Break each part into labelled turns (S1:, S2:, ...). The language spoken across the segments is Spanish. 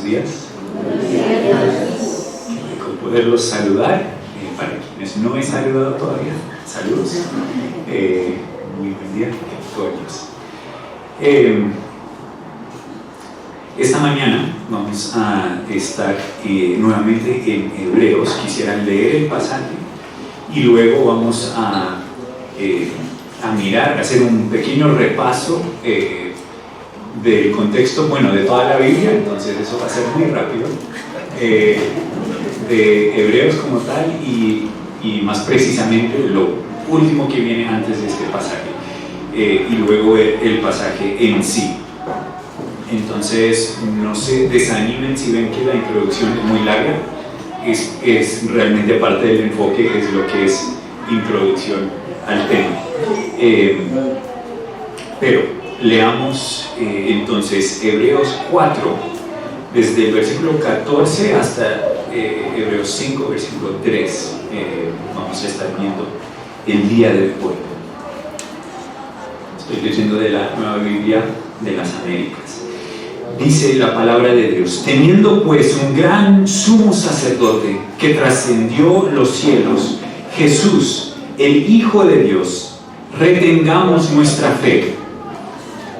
S1: buenos días. Qué rico poderlos saludar. Para quienes no he saludado todavía, saludos. Muy buen día, qué rico. Esta mañana vamos a estar nuevamente en Hebreos. Quisiera leer el pasaje y luego vamos a mirar, a hacer un pequeño repaso del contexto, bueno, de toda la Biblia, entonces eso va a ser muy rápido, de Hebreos como tal y más precisamente lo último que viene antes de este pasaje, y luego el pasaje en sí. Entonces, no se desanimen si ven que la introducción es muy larga, es realmente parte del enfoque, es lo que es introducción al tema. Pero leamos entonces Hebreos 4, desde el versículo 14 hasta Hebreos 5, versículo 3. Vamos a estar viendo el día de hoy. Estoy leyendo de la Nueva Biblia de las Américas. Dice la palabra de Dios: teniendo pues un gran sumo sacerdote que trascendió los cielos, Jesús, el Hijo de Dios, retengamos nuestra fe,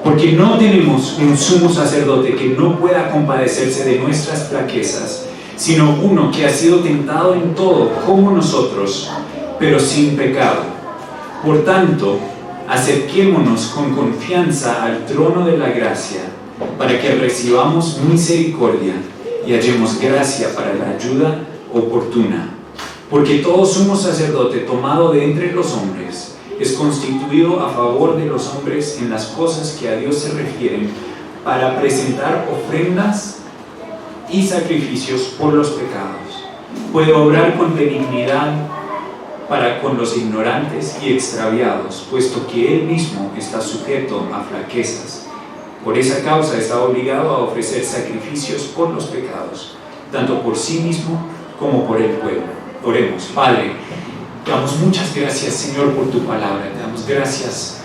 S1: porque no tenemos un sumo sacerdote que no pueda compadecerse de nuestras flaquezas, sino uno que ha sido tentado en todo como nosotros, pero sin pecado. Por tanto, acerquémonos con confianza al trono de la gracia, para que recibamos misericordia y hallemos gracia para la ayuda oportuna. Porque todo sumo sacerdote tomado de entre los hombres es constituido a favor de los hombres en las cosas que a Dios se refieren, para presentar ofrendas y sacrificios por los pecados. Puede obrar con benignidad para con los ignorantes y extraviados, puesto que Él mismo está sujeto a flaquezas. Por esa causa está obligado a ofrecer sacrificios por los pecados, tanto por sí mismo como por el pueblo. Oremos. Padre, te damos muchas gracias, Señor, por tu palabra. Te damos gracias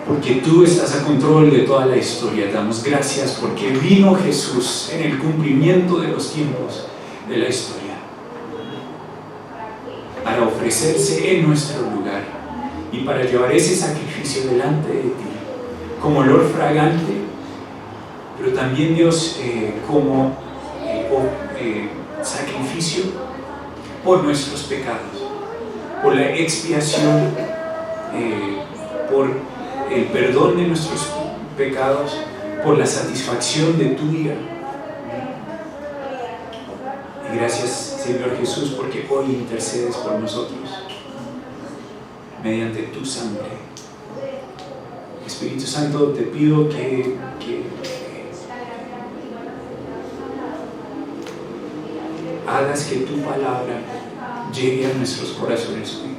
S1: porque tú estás a control de toda la historia. Te damos gracias porque vino Jesús en el cumplimiento de los tiempos de la historia para ofrecerse en nuestro lugar y para llevar ese sacrificio delante de ti como olor fragante, pero también, Dios, como sacrificio por nuestros pecados, por la expiación, por el perdón de nuestros pecados, por la satisfacción de tu ira. Y gracias, Señor Jesús, porque hoy intercedes por nosotros mediante tu sangre. Espíritu Santo, te pido que hagas que tu palabra llegue a nuestros corazones hoy.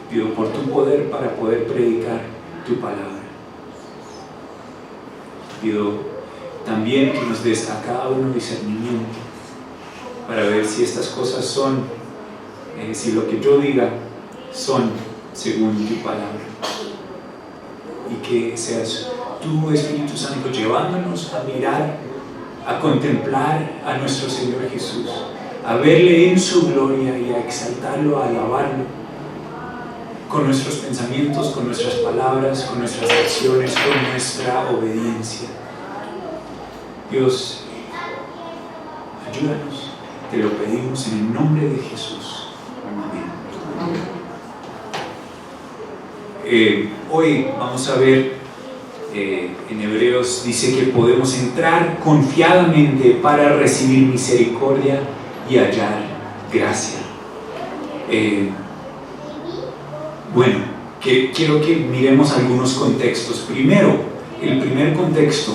S1: Te pido por tu poder para poder predicar tu palabra. Te pido también que nos des a cada uno discernimiento para ver si estas cosas son, si lo que yo diga son según tu palabra, y que seas tú, Espíritu Santo, llevándonos a mirar, a contemplar a nuestro Señor Jesús, a verle en su gloria y a exaltarlo, a alabarlo con nuestros pensamientos, con nuestras palabras, con nuestras acciones, con nuestra obediencia. Dios, ayúdanos, te lo pedimos en el nombre de Jesús. Amén. Hoy vamos a ver, en Hebreos dice que podemos entrar confiadamente para recibir misericordia y hallar gracia. Bueno, quiero que miremos algunos contextos. Primero, el primer contexto,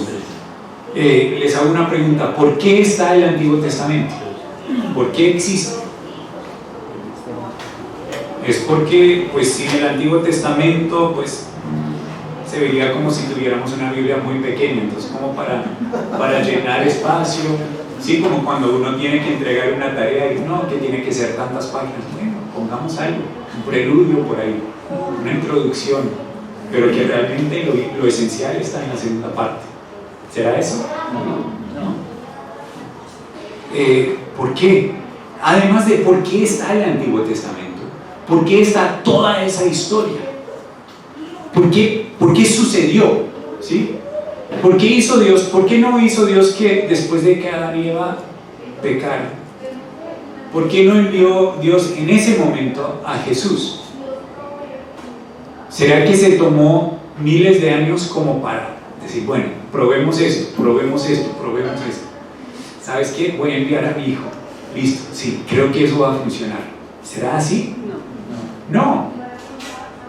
S1: les hago una pregunta: ¿por qué está el Antiguo Testamento? ¿Por qué existe? Es porque, pues, sin el Antiguo Testamento, pues, se vería como si tuviéramos una Biblia muy pequeña, entonces como para llenar espacio, sí, como cuando uno tiene que entregar una tarea y no, que tiene que ser tantas páginas. Bueno, pongamos algo, un preludio por ahí, una introducción, pero que realmente lo esencial está en la segunda parte. ¿Será eso? No. ¿Por qué? Además de por qué está el Antiguo Testamento, ¿por qué está toda esa historia? ¿Por qué sucedió? ¿Sí? ¿Por qué hizo Dios? ¿Por qué no hizo Dios que después de que Adán y Eva pecaran? ¿Por qué no envió Dios en ese momento a Jesús? ¿Será que se tomó miles de años como para decir, bueno, probemos esto, probemos esto, probemos esto? ¿Sabes qué? Voy a enviar a mi hijo. Listo, sí, creo que eso va a funcionar. ¿Será así? No.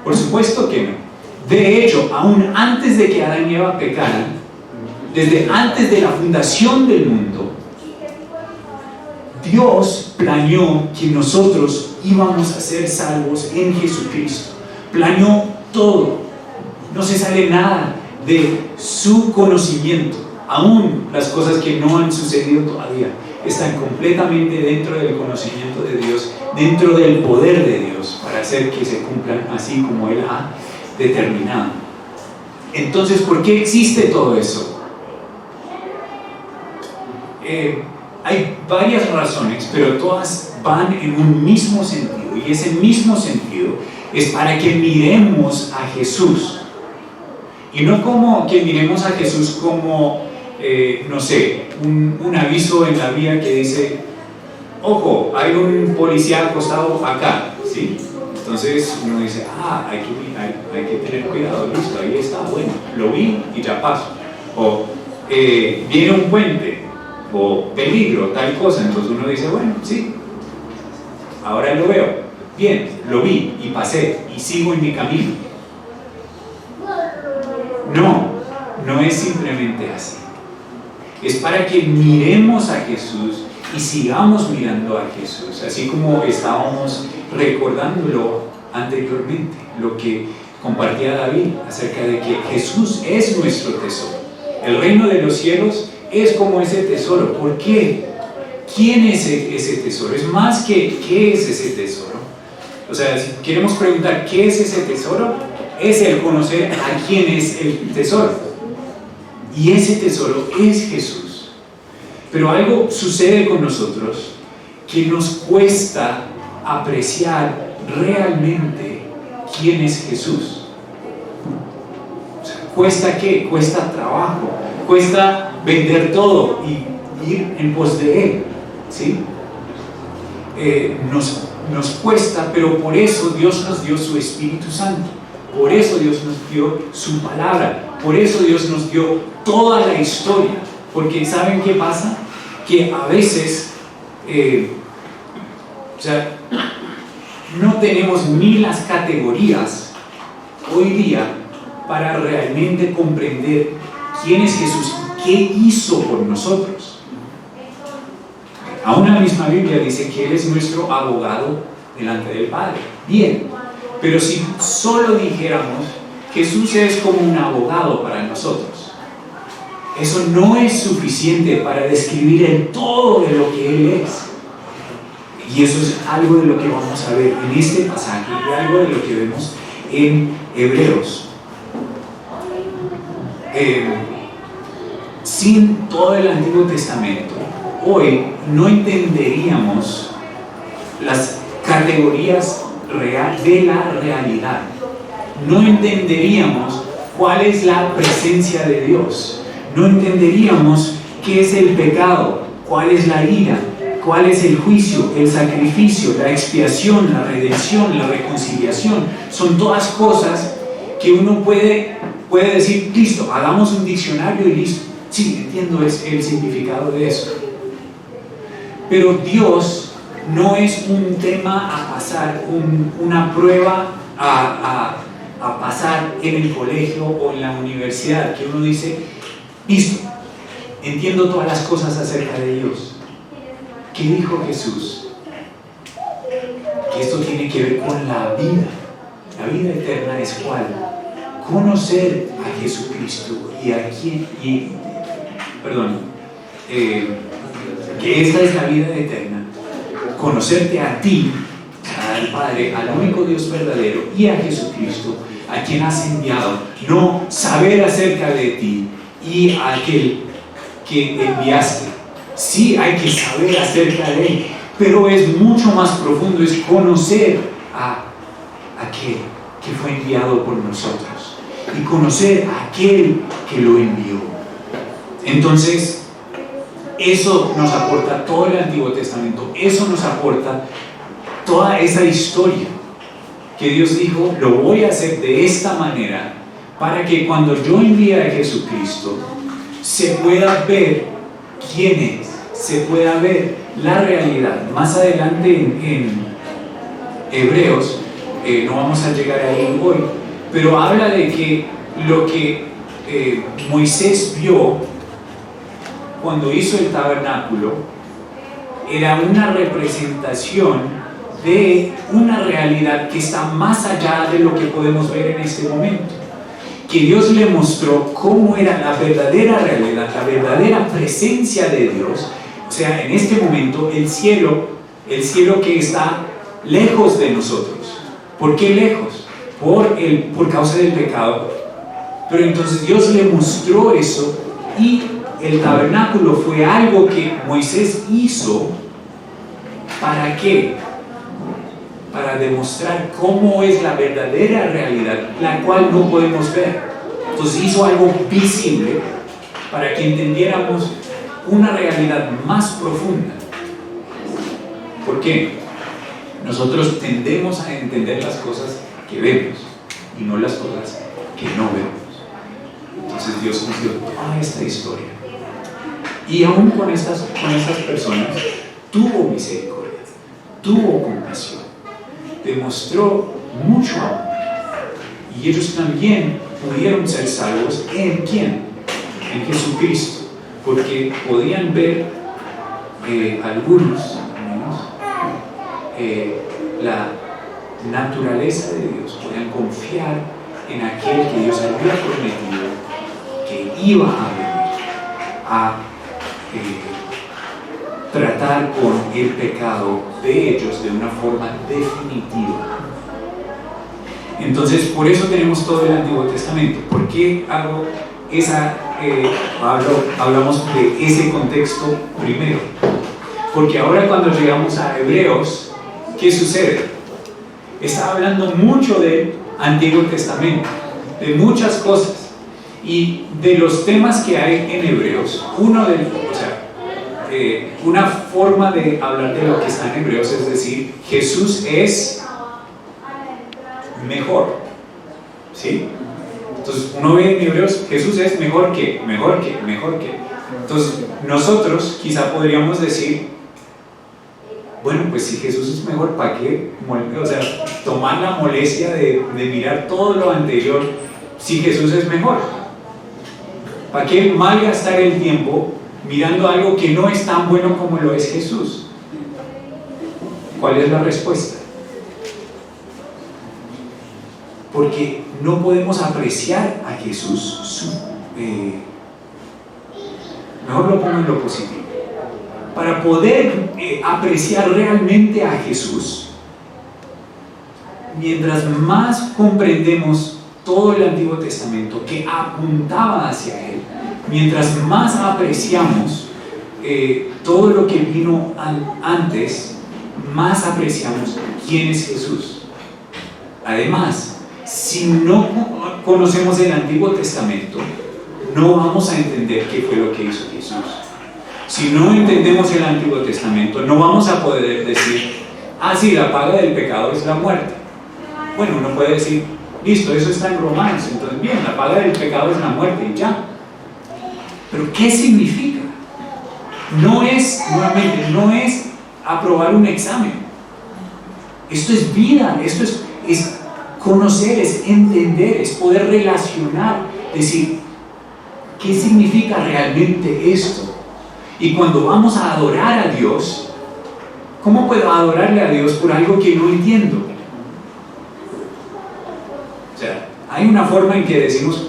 S1: Por supuesto que no. De hecho, aún antes de que Adán y Eva pecaran, desde antes de la fundación del mundo, Dios planeó que nosotros íbamos a ser salvos en Jesucristo. Planeó todo. No se sale nada de su conocimiento. Aún las cosas que no han sucedido todavía están completamente dentro del conocimiento de Dios, dentro del poder de Dios, para hacer que se cumplan así como Él ha determinado. Entonces, ¿por qué existe todo eso? Hay varias razones, pero todas van en un mismo sentido, y ese mismo sentido es para que miremos a Jesús, y no como que miremos a Jesús como, no sé, un aviso en la vía que dice, ojo, hay un policía acostado acá, ¿sí? Entonces uno dice, hay que tener cuidado, listo, ahí está, bueno, lo vi y ya paso. O viene un puente, o peligro, tal cosa, entonces uno dice, bueno, sí, ahora lo veo, bien, lo vi y pasé y sigo en mi camino. No es simplemente así. Es para que miremos a Jesús y sigamos mirando a Jesús, así como estábamos recordándolo anteriormente, lo que compartía David acerca de que Jesús es nuestro tesoro. El reino de los cielos es como ese tesoro. ¿Por qué? ¿Quién es ese tesoro? Es más que ¿qué es ese tesoro? O sea, si queremos preguntar ¿qué es ese tesoro? Es el conocer a quién es el tesoro. Y ese tesoro es Jesús. Pero algo sucede con nosotros que nos cuesta apreciar realmente quién es Jesús. O sea, ¿cuesta qué? Cuesta trabajo, cuesta vender todo y ir en pos de Él, ¿sí? Nos cuesta, pero por eso Dios nos dio su Espíritu Santo, por eso Dios nos dio su palabra, por eso Dios nos dio toda la historia, porque ¿saben qué pasa? Que a veces no tenemos ni las categorías hoy día para realmente comprender quién es Jesús y qué hizo por nosotros. Aún la misma Biblia dice que Él es nuestro abogado delante del Padre. Bien, pero si solo dijéramos Jesús es como un abogado para nosotros, eso no es suficiente para describir el todo de lo que Él es. Y eso es algo de lo que vamos a ver en este pasaje y algo de lo que vemos en Hebreos. Sin todo el Antiguo Testamento, hoy no entenderíamos las categorías de la realidad. No entenderíamos cuál es la presencia de Dios. No entenderíamos qué es el pecado, cuál es la ira, cuál es el juicio, el sacrificio, la expiación, la redención, la reconciliación. Son todas cosas que uno puede decir, listo, hagamos un diccionario y listo. Sí, entiendo el significado de eso. Pero Dios no es un tema a pasar, una prueba a pasar en el colegio o en la universidad, que uno dice, listo, entiendo todas las cosas acerca de Dios. ¿Qué dijo Jesús? Que esto tiene que ver con la vida. La vida eterna es ¿cuál? Conocer a Jesucristo que esta es la vida eterna, conocerte a ti, al Padre, al único Dios verdadero, y a Jesucristo, a quien has enviado. No saber acerca de ti y a aquel que enviaste. Sí, hay que saber acerca de Él, pero es mucho más profundo, es conocer a aquel que fue enviado por nosotros y conocer a aquel que lo envió. Entonces, eso nos aporta todo el Antiguo Testamento, eso nos aporta toda esa historia que Dios dijo, lo voy a hacer de esta manera para que cuando yo envíe a Jesucristo se pueda ver quién es, se pueda ver la realidad. Más adelante en Hebreos, no vamos a llegar ahí hoy, pero habla de que lo que Moisés vio cuando hizo el tabernáculo era una representación de una realidad que está más allá de lo que podemos ver en este momento, que Dios le mostró cómo era la verdadera realidad, la verdadera presencia de Dios. O sea, en este momento el cielo que está lejos de nosotros. ¿Por qué lejos? Por causa del pecado. Pero entonces Dios le mostró eso, y el tabernáculo fue algo que Moisés hizo. ¿Para qué? Para demostrar cómo es la verdadera realidad, la cual no podemos ver. Entonces hizo algo visible para que entendiéramos una realidad más profunda. ¿Por qué? Nosotros tendemos a entender las cosas que vemos y no las cosas que no vemos. Entonces Dios nos dio toda esta historia, y aún con estas personas tuvo misericordia, tuvo compasión, demostró mucho amor, y ellos también pudieron ser salvos. ¿En quién? En Jesucristo, porque podían ver algunos la naturaleza de Dios, podían confiar en aquel que Dios había prometido que iba a venir a tratar con el pecado de ellos de una forma definitiva. Entonces, por eso tenemos todo el Antiguo Testamento. ¿Por qué hablamos de ese contexto primero? Porque ahora, cuando llegamos a Hebreos, ¿qué sucede? Está hablando mucho del Antiguo Testamento, de muchas cosas, y de los temas que hay en Hebreos. Una forma de hablar de lo que está en Hebreos es decir, Jesús es mejor, ¿sí? Entonces uno ve en Hebreos, Jesús es mejor que. Entonces nosotros quizá podríamos decir, bueno, pues si Jesús es mejor, ¿para qué? O sea, tomar la molestia de mirar todo lo anterior si Jesús es mejor. ¿Para qué malgastar el tiempo mirando algo que no es tan bueno como lo es Jesús? ¿Cuál es la respuesta? Porque no podemos apreciar a Jesús, mejor lo pongo en lo positivo. Para poder apreciar realmente a Jesús, mientras más comprendemos todo el Antiguo Testamento que apuntaba hacia Él, mientras más apreciamos todo lo que vino antes, más apreciamos quién es Jesús. Además, si no conocemos el Antiguo Testamento, no vamos a entender qué fue lo que hizo Jesús. Si no entendemos el Antiguo Testamento, no vamos a poder decir, sí, la paga del pecado es la muerte. Bueno, uno puede decir, listo, eso está en Romanos, entonces bien, la paga del pecado es la muerte y ya. Pero ¿qué significa? No es aprobar un examen. Esto es vida, esto es conocer, es entender, es poder relacionar, decir, ¿qué significa realmente esto? Y cuando vamos a adorar a Dios, ¿cómo puedo adorarle a Dios por algo que no entiendo? O sea, hay una forma en que decimos,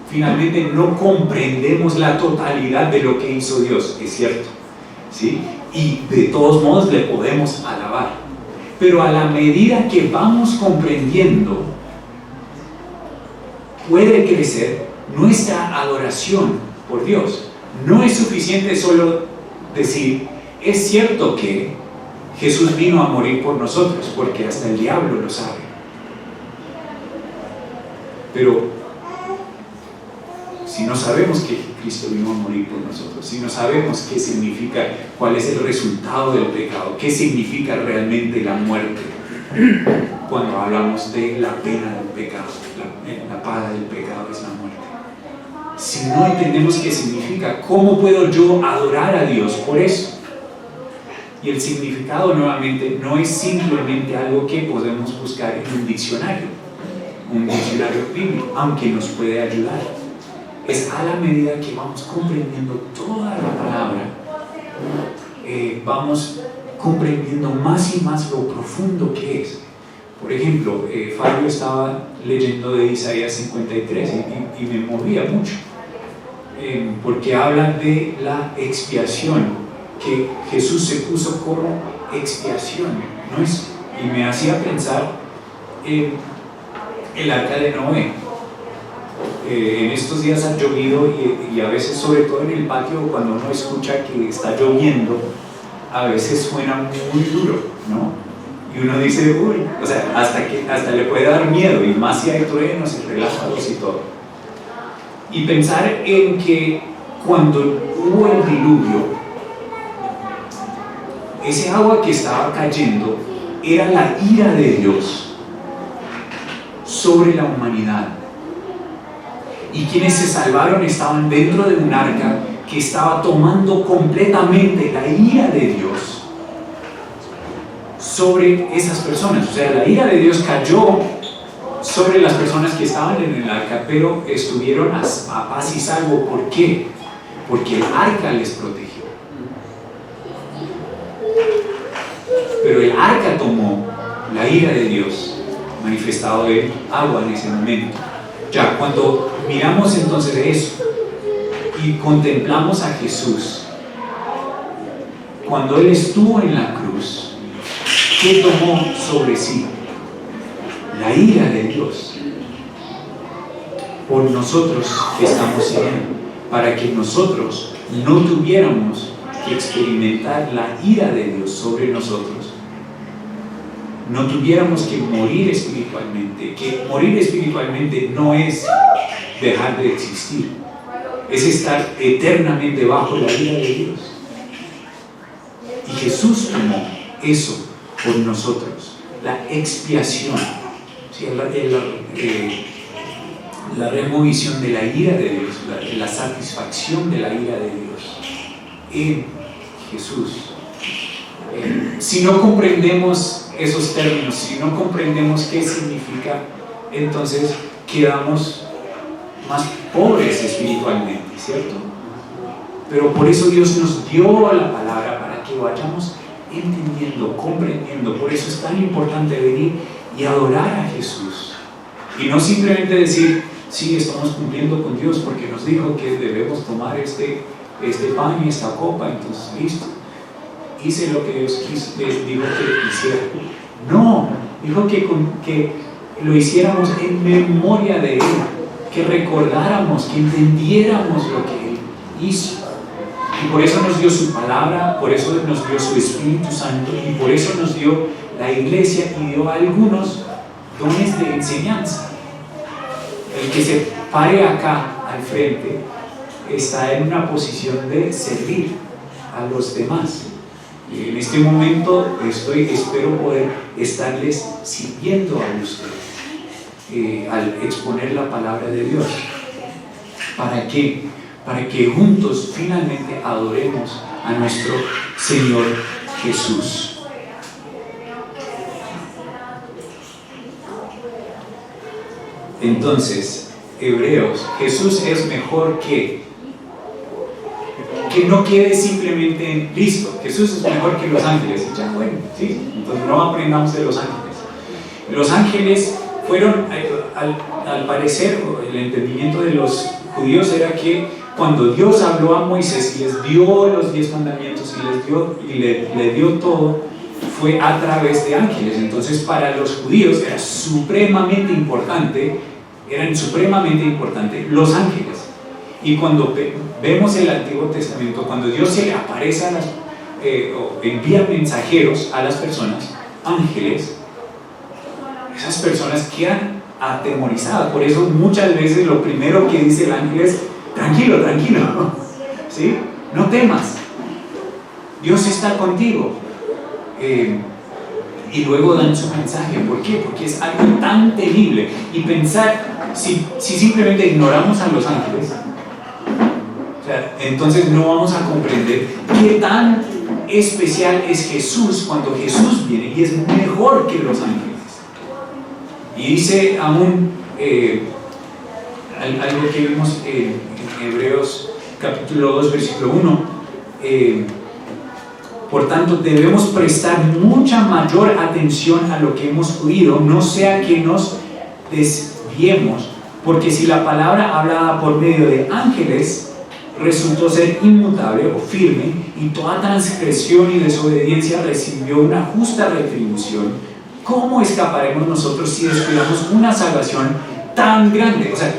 S1: finalmente no comprendemos la totalidad de lo que hizo Dios, es cierto, ¿sí? Y de todos modos le podemos alabar. Pero a la medida que vamos comprendiendo, puede crecer nuestra adoración por Dios. No es suficiente solo decir, es cierto que Jesús vino a morir por nosotros, porque hasta el diablo lo sabe. Pero si no sabemos que Cristo vino a morir por nosotros, si no sabemos qué significa, cuál es el resultado del pecado, qué significa realmente la muerte, cuando hablamos de la pena del pecado, la paga del pecado es la muerte. Si no entendemos qué significa, ¿cómo puedo yo adorar a Dios por eso? Y el significado, nuevamente, no es simplemente algo que podemos buscar en un diccionario bíblico, aunque nos puede ayudar. Es a la medida que vamos comprendiendo toda la palabra, vamos comprendiendo más y más lo profundo que es. Por ejemplo, Fabio estaba leyendo de Isaías 53 y me movía mucho, porque habla de la expiación, que Jesús se puso como expiación, ¿no es? Y me hacía pensar en el arca de Noé. En estos días ha llovido y a veces, sobre todo en el patio, cuando uno escucha que está lloviendo, a veces suena muy duro, ¿no? Y uno dice, uy, o sea, hasta le puede dar miedo, y más si hay truenos y relámpagos y todo. Y pensar en que cuando hubo el diluvio, ese agua que estaba cayendo era la ira de Dios sobre la humanidad. Y quienes se salvaron estaban dentro de un arca que estaba tomando completamente la ira de Dios sobre esas personas. O sea, la ira de Dios cayó sobre las personas que estaban en el arca, pero estuvieron a paz y salvo. ¿Por qué? Porque el arca les protegió. Pero el arca tomó la ira de Dios manifestado en agua en ese momento. Ya, cuando miramos entonces eso y contemplamos a Jesús, cuando Él estuvo en la cruz, ¿qué tomó sobre sí? La ira de Dios por nosotros que estamos siguiendo, para que nosotros no tuviéramos que experimentar la ira de Dios sobre nosotros, no tuviéramos que morir espiritualmente, que morir espiritualmente no es dejar de existir, es estar eternamente bajo la ira de Dios. Y Jesús tomó eso por nosotros, la expiación, ¿sí? La removisión de la ira de Dios, la satisfacción de la ira de Dios en Jesús. Si no comprendemos esos términos, si no comprendemos qué significa, entonces quedamos más pobres espiritualmente, ¿cierto? Pero por eso Dios nos dio la palabra, para que vayamos entendiendo, comprendiendo. Por eso es tan importante venir y adorar a Jesús, y no simplemente decir, sí, estamos cumpliendo con Dios porque nos dijo que debemos tomar este pan y esta copa, entonces listo, hice lo que Dios dijo que hiciera. No, dijo que lo hiciéramos en memoria de Él, que recordáramos, que entendiéramos lo que Él hizo. Y por eso nos dio su palabra, por eso nos dio su Espíritu Santo, y por eso nos dio la iglesia y dio algunos dones de enseñanza. El que se pare acá al frente está en una posición de servir a los demás. Y en este momento espero poder estarles sirviendo a ustedes al exponer la palabra de Dios. ¿Para qué? Para que juntos finalmente adoremos a nuestro Señor Jesús. Entonces, Hebreos, Jesús es mejor que no quede simplemente en listo, Jesús es mejor que los ángeles. Ya, bueno, sí, entonces no aprendamos de los ángeles. Los ángeles fueron, al parecer, el entendimiento de los judíos era que cuando Dios habló a Moisés y les dio los 10 mandamientos y le dio todo, fue a través de ángeles. Entonces para los judíos era supremamente importante eran supremamente importantes, los ángeles. Y cuando vemos el Antiguo Testamento, cuando Dios se le aparece o envía mensajeros a las personas, ángeles, esas personas quedan atemorizadas. Por eso muchas veces lo primero que dice el ángel es: tranquilo, tranquilo, ¿sí? No temas, Dios está contigo. Y luego dan su mensaje. ¿Por qué? Porque es algo tan temible. Y pensar, si simplemente ignoramos a los ángeles, o sea, entonces no vamos a comprender qué tan especial es Jesús cuando Jesús viene y es mejor que los ángeles. Y dice aún algo que vimos en Hebreos capítulo 2 versículo 1, por tanto debemos prestar mucha mayor atención a lo que hemos oído, no sea que nos desviemos, porque si la palabra hablada por medio de ángeles resultó ser inmutable o firme, y toda transgresión y desobediencia recibió una justa retribución, ¿cómo escaparemos nosotros si descuidamos una salvación tan grande? O sea,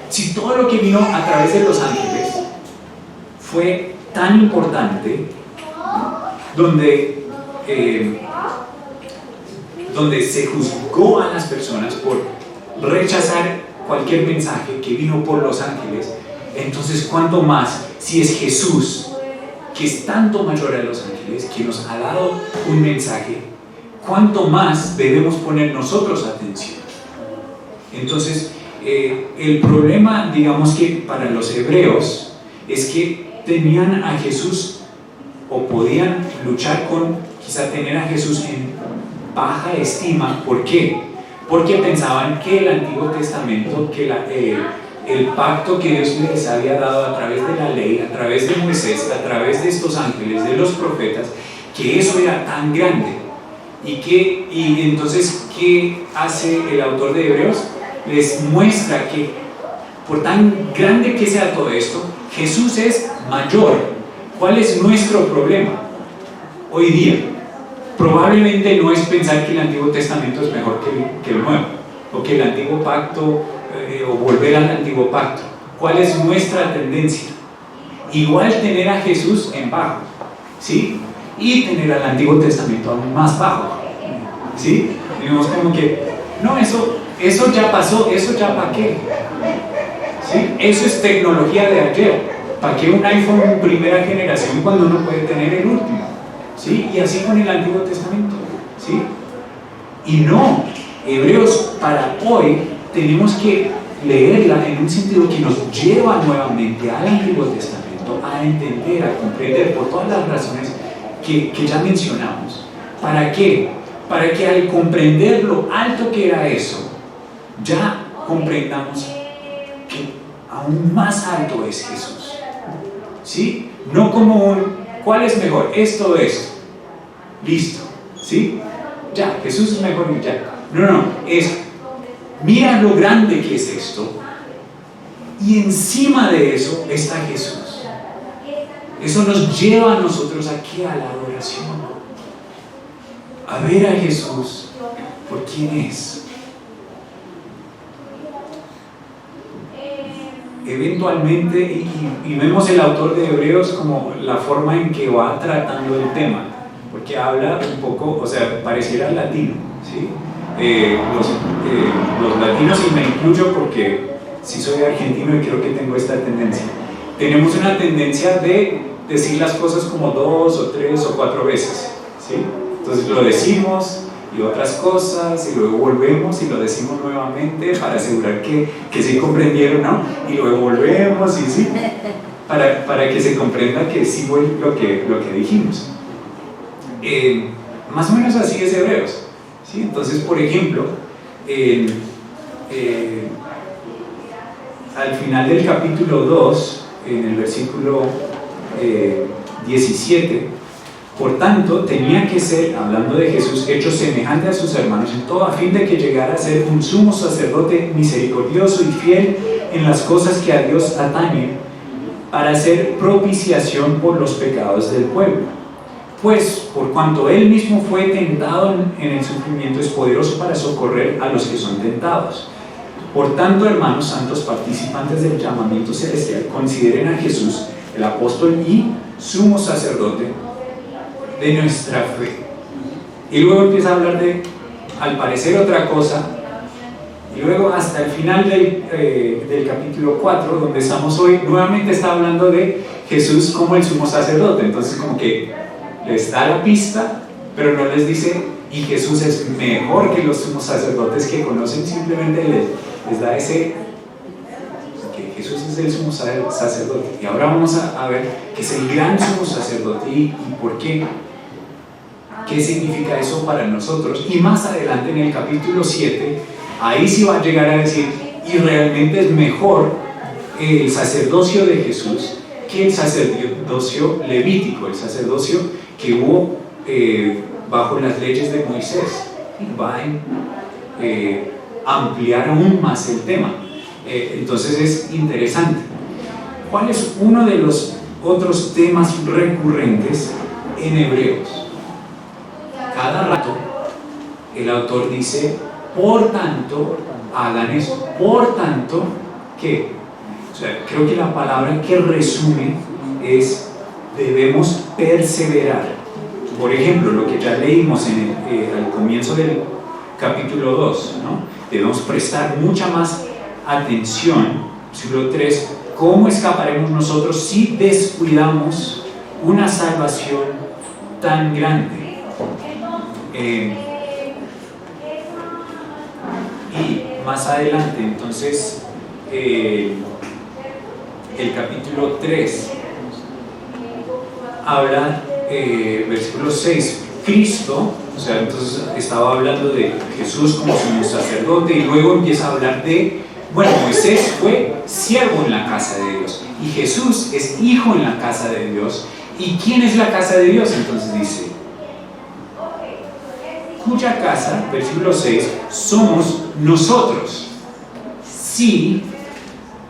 S1: si todo lo que vino a través de los ángeles fue tan importante, donde se juzgó a las personas por rechazar cualquier mensaje que vino por los ángeles, entonces cuánto más si es Jesús, que es tanto mayor a los ángeles, que nos ha dado un mensaje, cuánto más debemos poner nosotros atención. Entonces el problema, digamos que para los hebreos, es que tenían a Jesús, o podían luchar con quizá tener a Jesús en baja estima. ¿Por qué? Porque pensaban que el Antiguo Testamento, que el pacto que Dios les había dado a través de la ley, a través de Moisés, a través de estos ángeles, de los profetas, que eso era tan grande. Y entonces, ¿qué hace el autor de Hebreos? Les muestra que por tan grande que sea todo esto, Jesús es mayor. ¿Cuál es nuestro problema hoy día? Probablemente no es pensar que el Antiguo Testamento es mejor que el Nuevo, o que el Antiguo Pacto, o volver al Antiguo Pacto. ¿Cuál es nuestra tendencia? Igual tener a Jesús en bajo, ¿sí? Y tener al Antiguo Testamento aún más bajo, ¿sí? Digamos como que, no, eso ya pasó, eso ya para qué, ¿sí? Eso es tecnología de ayer. ¿Para qué un iPhone primera generación cuando uno puede tener el último? ¿Sí? Y así con el Antiguo Testamento, ¿sí? Y no, Hebreos para hoy tenemos que leerla en un sentido que nos lleva nuevamente al Antiguo Testamento, a entender, a comprender por todas las razones que ya mencionamos. ¿Para qué? Para que al comprender lo alto que era eso, ya comprendamos que aún más alto es Jesús. ¿Sí? No como ¿cuál es mejor? Esto o esto. Listo. ¿Sí? Ya, Jesús es mejor y ya. No, es mira lo grande que es esto, y encima de eso está Jesús. Eso nos lleva a nosotros aquí a la adoración, a ver a Jesús por quién es. Eventualmente, y vemos el autor de Hebreos como la forma en que va tratando el tema, porque habla un poco, o sea, pareciera latino, ¿sí? Los latinos, y me incluyo porque sí soy argentino y creo que tengo esta tendencia, tenemos una tendencia de decir las cosas como 2 o 3 o 4 veces, ¿sí? Entonces lo decimos y otras cosas, y luego volvemos y lo decimos nuevamente para asegurar que sí comprendieron, ¿no? Y luego volvemos y sí, para que se comprenda que sí fue lo que dijimos. Más o menos así es Hebreos, ¿sí? Entonces, por ejemplo, al final del capítulo 2, en el versículo 17, por tanto, tenía que ser, hablando de Jesús, hecho semejante a sus hermanos en todo, a fin de que llegara a ser un sumo sacerdote misericordioso y fiel en las cosas que a Dios atañen, para hacer propiciación por los pecados del pueblo. Pues, por cuanto Él mismo fue tentado en el sufrimiento, es poderoso para socorrer a los que son tentados. Por tanto, hermanos santos, participantes del llamamiento celestial, consideren a Jesús, el apóstol y sumo sacerdote de nuestra fe. Y luego empieza a hablar de, al parecer, otra cosa. Y luego hasta el final del capítulo 4, donde estamos hoy, nuevamente está hablando de Jesús como el sumo sacerdote. Entonces como que les da la pista, pero no les dice, y Jesús es mejor que los sumos sacerdotes que conocen, simplemente les da ese, que Jesús es el sumo sacerdote. Y ahora vamos a ver que es el gran sumo sacerdote y por qué. ¿Qué significa eso para nosotros? Y más adelante en el capítulo 7, ahí sí va a llegar a decir, y realmente es mejor el sacerdocio de Jesús que el sacerdocio levítico, el sacerdocio que hubo bajo las leyes de Moisés. Va a ampliar aún más el tema. Entonces es interesante. ¿Cuál es uno de los otros temas recurrentes en Hebreos? Cada rato el autor dice, por tanto, hagan eso. Por tanto, ¿qué? O sea, creo que la palabra que resume es, debemos perseverar. Por ejemplo, lo que ya leímos al comienzo del capítulo 2, ¿no? Debemos prestar mucha más atención, versículo 3, ¿cómo escaparemos nosotros si descuidamos una salvación tan grande? Y más adelante, entonces, el capítulo 3 habla, versículo 6, Cristo, o sea, entonces estaba hablando de Jesús como sumo sacerdote, y luego empieza a hablar de, bueno, Moisés fue siervo en la casa de Dios, y Jesús es hijo en la casa de Dios. ¿Y quién es la casa de Dios? Entonces dice, cuya casa, versículo 6, somos nosotros, si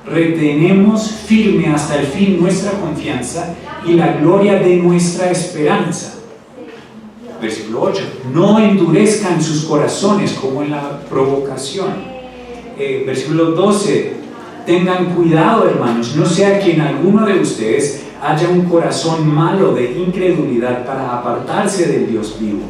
S1: retenemos firme hasta el fin nuestra confianza y la gloria de nuestra esperanza. Versículo 8, no endurezcan sus corazones como en la provocación. Versículo 12, tengan cuidado, hermanos, no sea que en alguno de ustedes haya un corazón malo de incredulidad para apartarse del Dios vivo.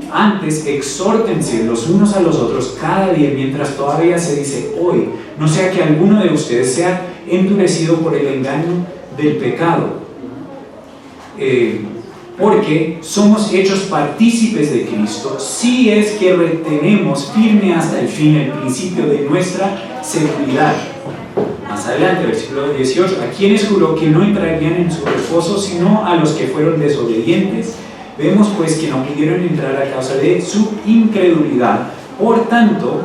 S1: Antes, exhórtense los unos a los otros cada día mientras todavía se dice hoy, no sea que alguno de ustedes sea endurecido por el engaño del pecado. Porque somos hechos partícipes de Cristo si es que retenemos firme hasta el fin el principio de nuestra seguridad. Más adelante, versículo 18, a quienes juró que no entrarían en su reposo sino a los que fueron desobedientes. Vemos pues que no pudieron entrar a causa de su incredulidad. Por tanto,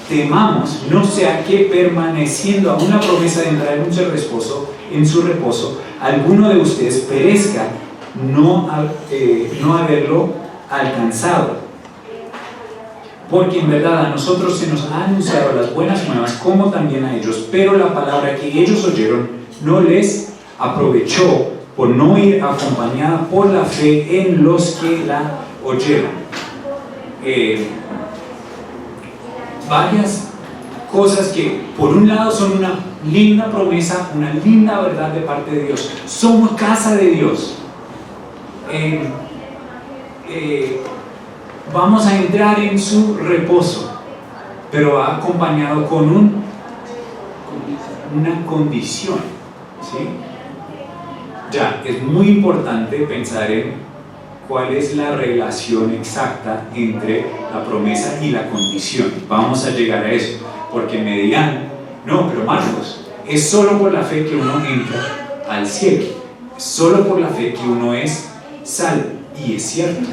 S1: temamos, no sea que permaneciendo aún la promesa de entrar en su reposo, alguno de ustedes perezca no haberlo alcanzado. Porque en verdad a nosotros se nos ha anunciado las buenas nuevas como también a ellos, pero la palabra que ellos oyeron no les aprovechó por no ir acompañada por la fe en los que la oyeron. Varias cosas que por un lado son una linda promesa, una linda verdad de parte de Dios. Somos casa de Dios. Vamos a entrar en su reposo, pero va acompañado con una condición, ¿sí? Ya, es muy importante pensar en cuál es la relación exacta entre la promesa y la condición. Vamos a llegar a eso, porque me dirán, no, pero Marcos, es solo por la fe que uno entra al cielo, es solo por la fe que uno es salvo, y es cierto.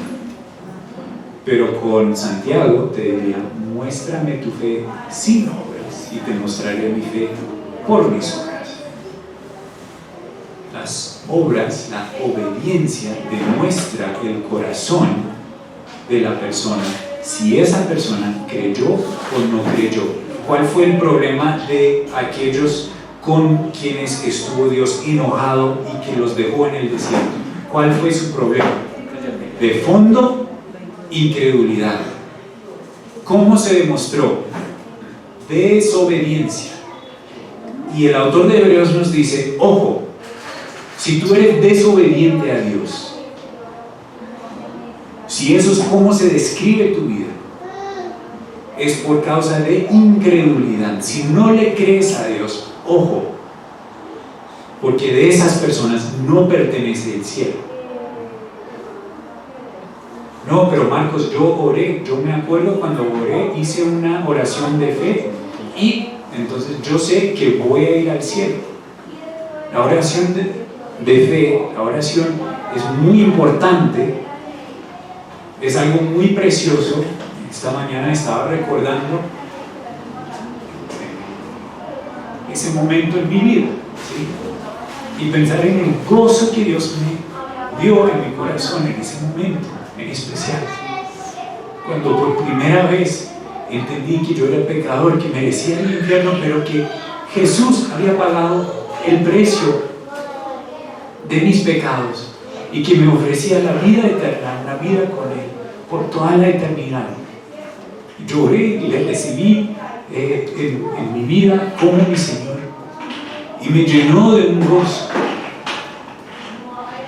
S1: Pero con Santiago te diría, muéstrame tu fe sin obras, y te mostraré mi fe por mis obras. Las obras, la obediencia demuestra el corazón de la persona, si esa persona creyó o no creyó. ¿Cuál fue el problema de aquellos con quienes estuvo Dios enojado y que los dejó en el desierto? ¿Cuál fue su problema? De fondo, incredulidad. ¿Cómo se demostró? desobediencia. Y el autor de Hebreos nos dice, ojo, si tú eres desobediente a Dios, si eso es cómo se describe tu vida, es por causa de incredulidad. Si no le crees a Dios, ojo, porque de esas personas no pertenece el cielo. No, pero Marcos, yo oré, yo me acuerdo cuando oré, hice una oración de fe y entonces yo sé que voy a ir al cielo. La oración de fe, la oración es muy importante, es algo muy precioso. Esta mañana estaba recordando ese momento en mi vida, ¿sí? Y pensar en el gozo que Dios me dio en mi corazón en ese momento en especial, cuando por primera vez entendí que yo era pecador, que merecía el infierno, pero que Jesús había pagado el precio de mis pecados y que me ofrecía la vida eterna, la vida con Él por toda la eternidad. Lloré y le recibí en mi vida como mi Señor y me llenó de un gozo.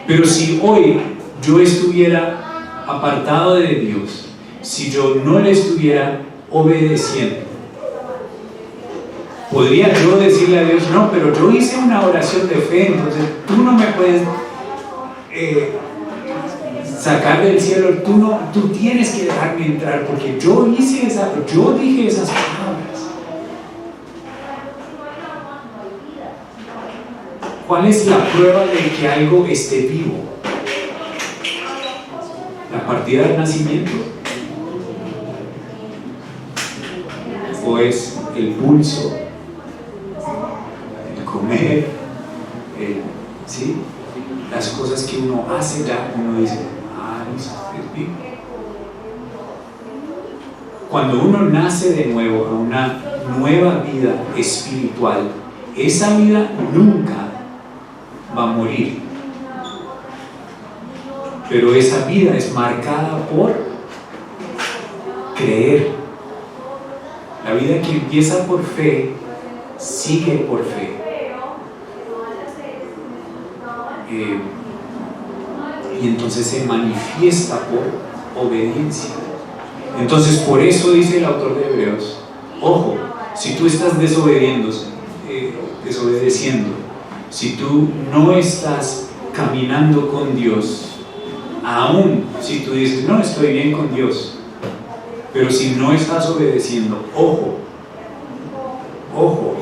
S1: Pero si hoy yo estuviera apartado de Dios, si yo no le estuviera obedeciendo, podría yo decirle a Dios, no, pero yo hice una oración de fe, entonces tú no me puedes sacar del cielo, tú tienes que dejarme entrar porque yo dije esas palabras. ¿Cuál es la prueba de que algo esté vivo? ¿La partida del nacimiento? ¿O es el pulso, el comer, ¿sí? Las cosas que uno hace ya, uno dice, eso es vivo? Cuando uno nace de nuevo a una nueva vida espiritual, esa vida nunca va a morir, pero esa vida es marcada por creer. La vida que empieza por fe sigue por fe. Y entonces se manifiesta por obediencia. Entonces por eso dice el autor de Hebreos, ojo, si tú estás desobedeciendo, si tú no estás caminando con Dios, aún si tú dices, no, estoy bien con Dios, pero si no estás obedeciendo, ojo,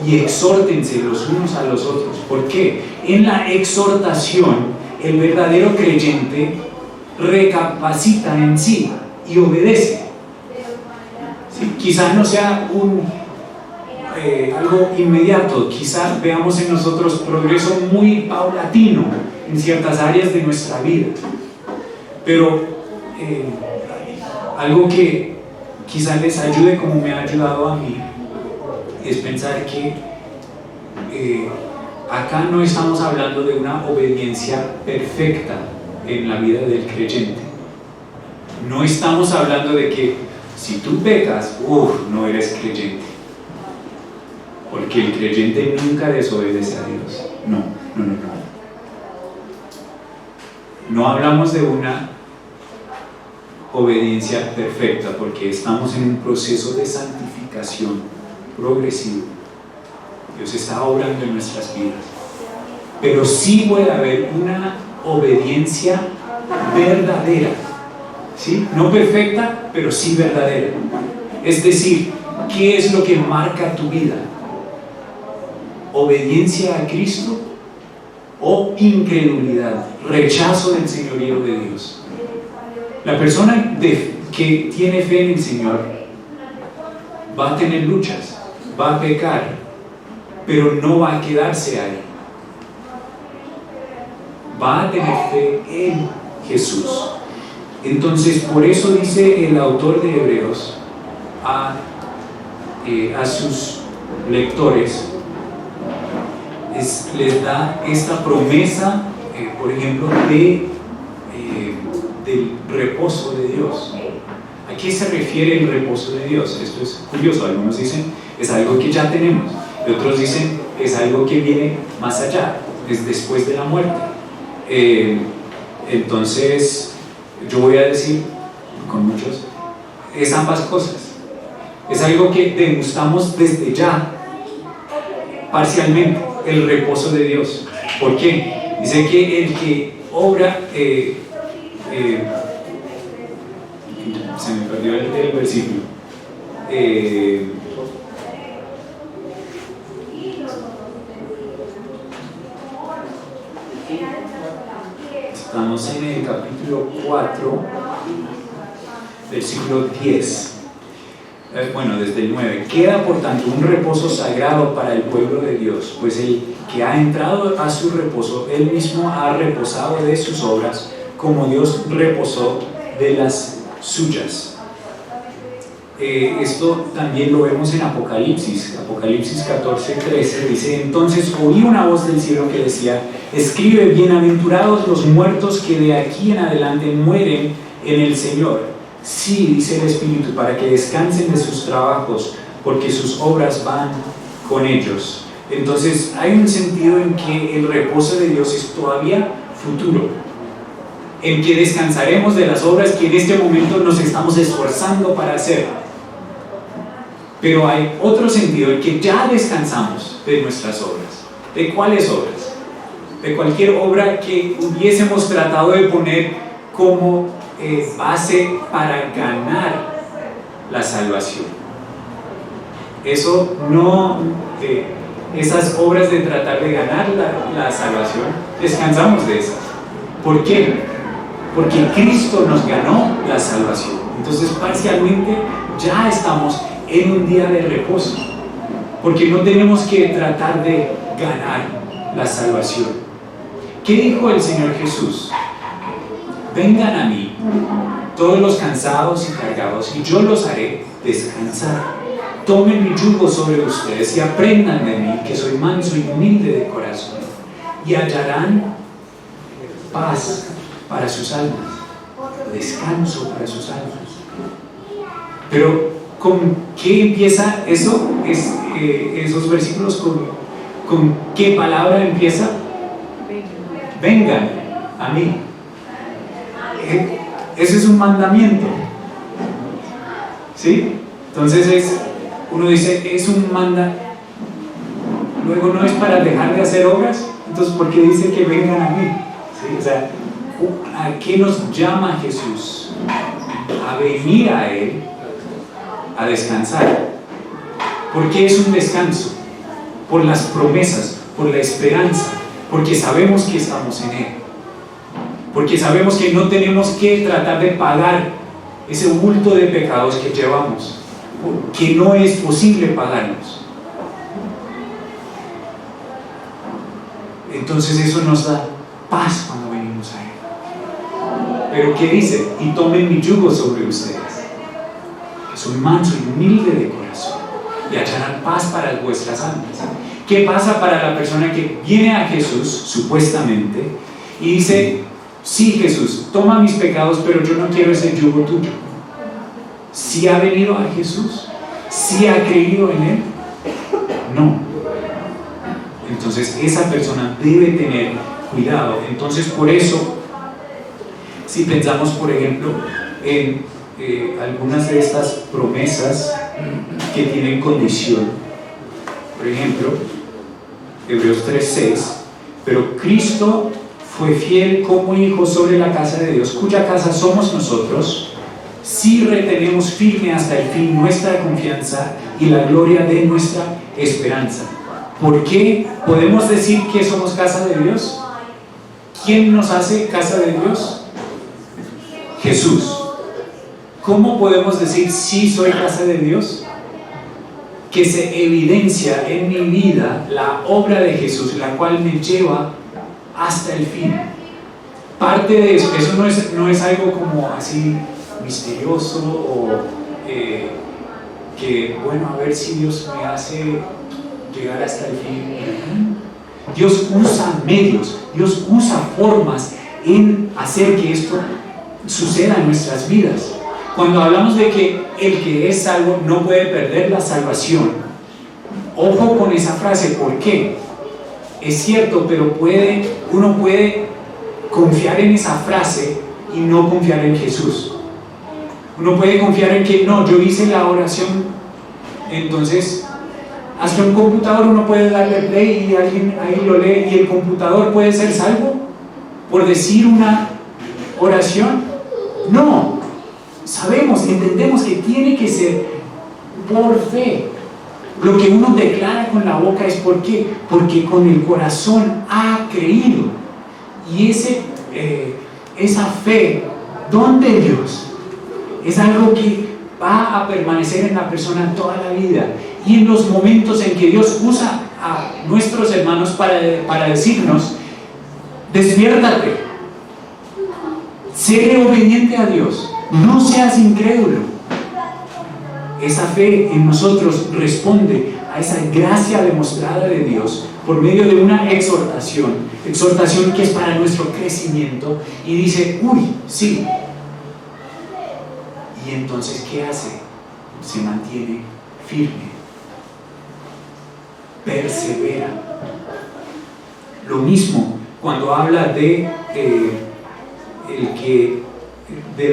S1: y exhórtense los unos a los otros. ¿Por qué? En la exhortación, el verdadero creyente recapacita en sí y obedece. ¿Sí? Quizás no sea algo inmediato, quizás veamos en nosotros progreso muy paulatino en ciertas áreas de nuestra vida, pero algo que quizás les ayude como me ha ayudado a mí es pensar que acá no estamos hablando de una obediencia perfecta en la vida del creyente. No estamos hablando de que si tú pecas, no eres creyente, porque el creyente nunca desobedece a Dios. No hablamos de una obediencia perfecta, porque estamos en un proceso de santificación progresivo. Dios está obrando en nuestras vidas, pero sí puede haber una obediencia verdadera, ¿sí? No perfecta, pero sí verdadera. Es decir, ¿qué es lo que marca tu vida? ¿Obediencia a Cristo o incredulidad, rechazo del señorío de Dios? La persona que tiene fe en el Señor va a tener luchas, va a pecar, pero no va a quedarse ahí. Va a tener fe en Jesús. Entonces, por eso dice el autor de Hebreos a sus lectores, les da esta promesa, por ejemplo, del reposo de Dios. ¿A qué se refiere el reposo de Dios? Esto es curioso. Algunos dicen es algo que ya tenemos. Y otros dicen, es algo que viene más allá, es después de la muerte. Entonces, yo voy a decir, con muchos, es ambas cosas. Es algo que degustamos desde ya, parcialmente, el reposo de Dios. ¿Por qué? Dice que el que obra, se me perdió el versículo. Estamos en el capítulo 4, versículo 10. Bueno, desde el 9. Queda por tanto un reposo sagrado para el pueblo de Dios, pues el que ha entrado a su reposo, él mismo ha reposado de sus obras, como Dios reposó de las suyas. Esto también lo vemos en Apocalipsis 14:13, dice: entonces oí una voz del cielo que decía: escribe, bienaventurados los muertos que de aquí en adelante mueren en el Señor. Sí, dice el Espíritu, para que descansen de sus trabajos, porque sus obras van con ellos. Entonces hay un sentido en que el reposo de Dios es todavía futuro, en que descansaremos de las obras que en este momento nos estamos esforzando para hacer. Pero hay otro sentido en que ya descansamos de nuestras obras. ¿De cuáles obras? De cualquier obra que hubiésemos tratado de poner como base para ganar la salvación. Eso no, esas obras de tratar de ganar la salvación, descansamos de esas. ¿Por qué? Porque Cristo nos ganó la salvación. Entonces parcialmente ya estamos en un día de reposo, porque no tenemos que tratar de ganar la salvación. ¿Qué dijo el Señor Jesús? Vengan a mí, todos los cansados y cargados, y yo los haré descansar. Tomen mi yugo sobre ustedes y aprendan de mí, que soy manso y humilde de corazón, y hallarán paz para sus almas, descanso para sus almas. Pero ¿con qué empieza eso? Esos versículos, ¿con qué palabra empieza? Vengan a mí. Ese es un mandamiento, ¿sí? Entonces uno dice, es un mandamiento, luego no es para dejar de hacer obras. Entonces, ¿por qué dice que vengan a mí? ¿Sí? O sea, ¿a qué nos llama Jesús? A venir a Él, a descansar. ¿Por qué es un descanso? Por las promesas, por la esperanza, porque sabemos que estamos en Él, porque sabemos que no tenemos que tratar de pagar ese bulto de pecados que llevamos, que no es posible pagarlos. Entonces eso nos da paz cuando venimos a Él. Pero ¿qué dice? Y tomen mi yugo sobre ustedes, que soy manso y humilde de corazón, y hallarán paz para vuestras almas. ¿Qué pasa para la persona que viene a Jesús, supuestamente, y dice: sí, Jesús, toma mis pecados, pero yo no quiero ese yugo tuyo? ¿Sí ha venido a Jesús? ¿Sí ha creído en Él? No. Entonces esa persona debe tener cuidado. Entonces, por eso, si pensamos, por ejemplo, en algunas de estas promesas que tienen condición, por ejemplo, Hebreos 3:6, pero Cristo fue fiel como hijo sobre la casa de Dios, cuya casa somos nosotros, si retenemos firme hasta el fin nuestra confianza y la gloria de nuestra esperanza. ¿Por qué podemos decir que somos casa de Dios? ¿Quién nos hace casa de Dios? Jesús. ¿Cómo podemos decir sí soy casa de Dios? Que se evidencia en mi vida la obra de Jesús, la cual me lleva hasta el fin. Parte de eso no es algo como así misterioso o que, bueno, a ver si Dios me hace llegar hasta el fin. Dios usa medios, Dios usa formas en hacer que esto suceda en nuestras vidas. Cuando hablamos de que el que es salvo no puede perder la salvación, Ojo con esa frase, ¿por qué? Es cierto, pero uno puede confiar en esa frase y no confiar en Jesús. Uno puede confiar en que no, yo hice la oración, entonces hasta un computador uno puede darle play y alguien ahí lo lee, y el computador puede ser salvo por decir una oración. No, sabemos, entendemos que tiene que ser por fe. Lo que uno declara con la boca es ¿por qué? Porque con el corazón ha creído, y esa fe, don de Dios, es algo que va a permanecer en la persona toda la vida. Y en los momentos en que Dios usa a nuestros hermanos para decirnos, despiértate, sé obediente a Dios, no seas incrédulo. Esa fe en nosotros responde a esa gracia demostrada de Dios por medio de una exhortación que es para nuestro crecimiento, y dice, uy, sí. Y entonces, ¿qué hace? Se mantiene firme, persevera. Lo mismo cuando habla del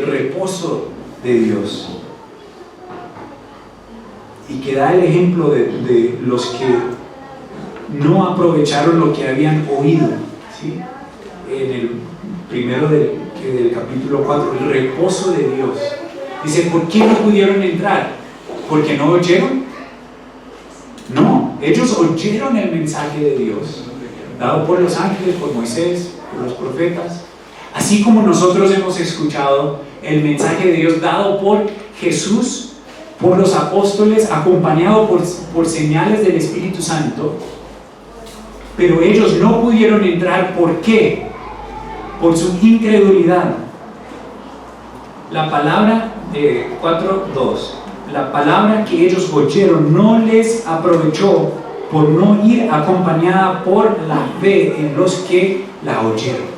S1: reposo de Dios, y que da el ejemplo de los que no aprovecharon lo que habían oído, ¿sí? En el primero del capítulo 4, el reposo de Dios. Dice, ¿por qué no pudieron entrar? ¿Porque no oyeron? No, ellos oyeron el mensaje de Dios, dado por los ángeles, por Moisés, por los profetas, así como nosotros hemos escuchado el mensaje de Dios dado por Jesús, por los apóstoles, acompañado por señales del Espíritu Santo. Pero ellos no pudieron entrar. ¿Por qué? Por su incredulidad. La palabra 4:2, la palabra que ellos oyeron no les aprovechó por no ir acompañada por la fe en los que la oyeron.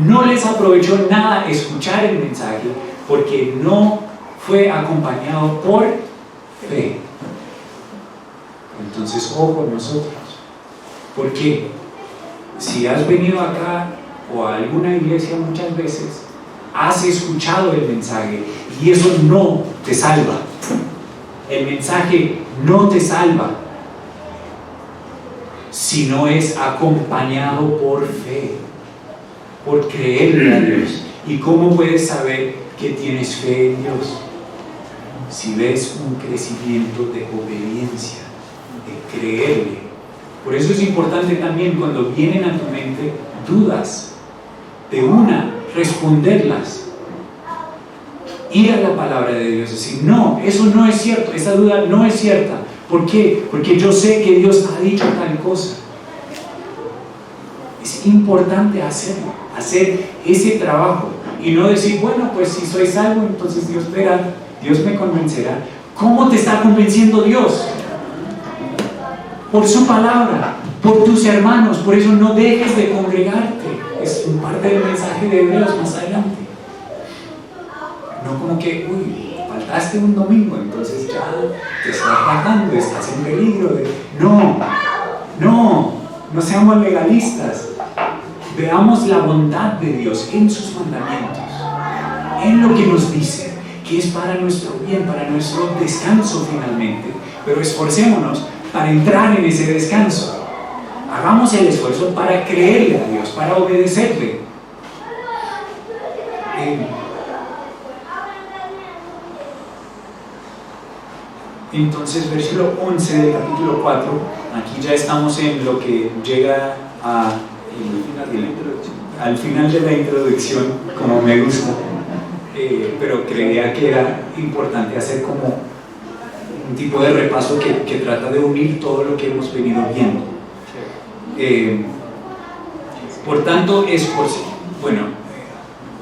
S1: No les aprovechó nada escuchar el mensaje porque no fue acompañado por fe. Entonces, ojo nosotros, porque si has venido acá o a alguna iglesia muchas veces, has escuchado el mensaje y eso no te salva. El mensaje no te salva si no es acompañado por fe, por creerle a Dios. ¿Y cómo puedes saber que tienes fe en Dios? Si ves un crecimiento de obediencia, de creerle. Por eso es importante también, cuando vienen a tu mente dudas, de una, responderlas, ir a la palabra de Dios, decir, no, eso no es cierto, esa duda no es cierta. ¿Por qué? Porque yo sé que Dios ha dicho tal cosa. Es importante hacerlo, hacer ese trabajo, y no decir, bueno, pues si soy salvo, entonces Dios verá, Dios me convencerá. ¿Cómo te está convenciendo Dios? Por su palabra, por tus hermanos. Por eso no dejes de congregarte. Es un parte del mensaje de Hebreos más adelante. No como que, uy, faltaste un domingo, entonces ya te estás matando, estás en peligro de... No seamos legalistas. Veamos la bondad de Dios en sus mandamientos, en lo que nos dice, que es para nuestro bien, para nuestro descanso finalmente. Pero esforcémonos para entrar en ese descanso. Hagamos el esfuerzo para creerle a Dios, para obedecerle. Entonces, versículo 11 del capítulo 4, aquí ya estamos en lo que llega al final de la introducción, como me gusta, pero creía que era importante hacer como un tipo de repaso que trata de unir todo lo que hemos venido viendo. Por tanto,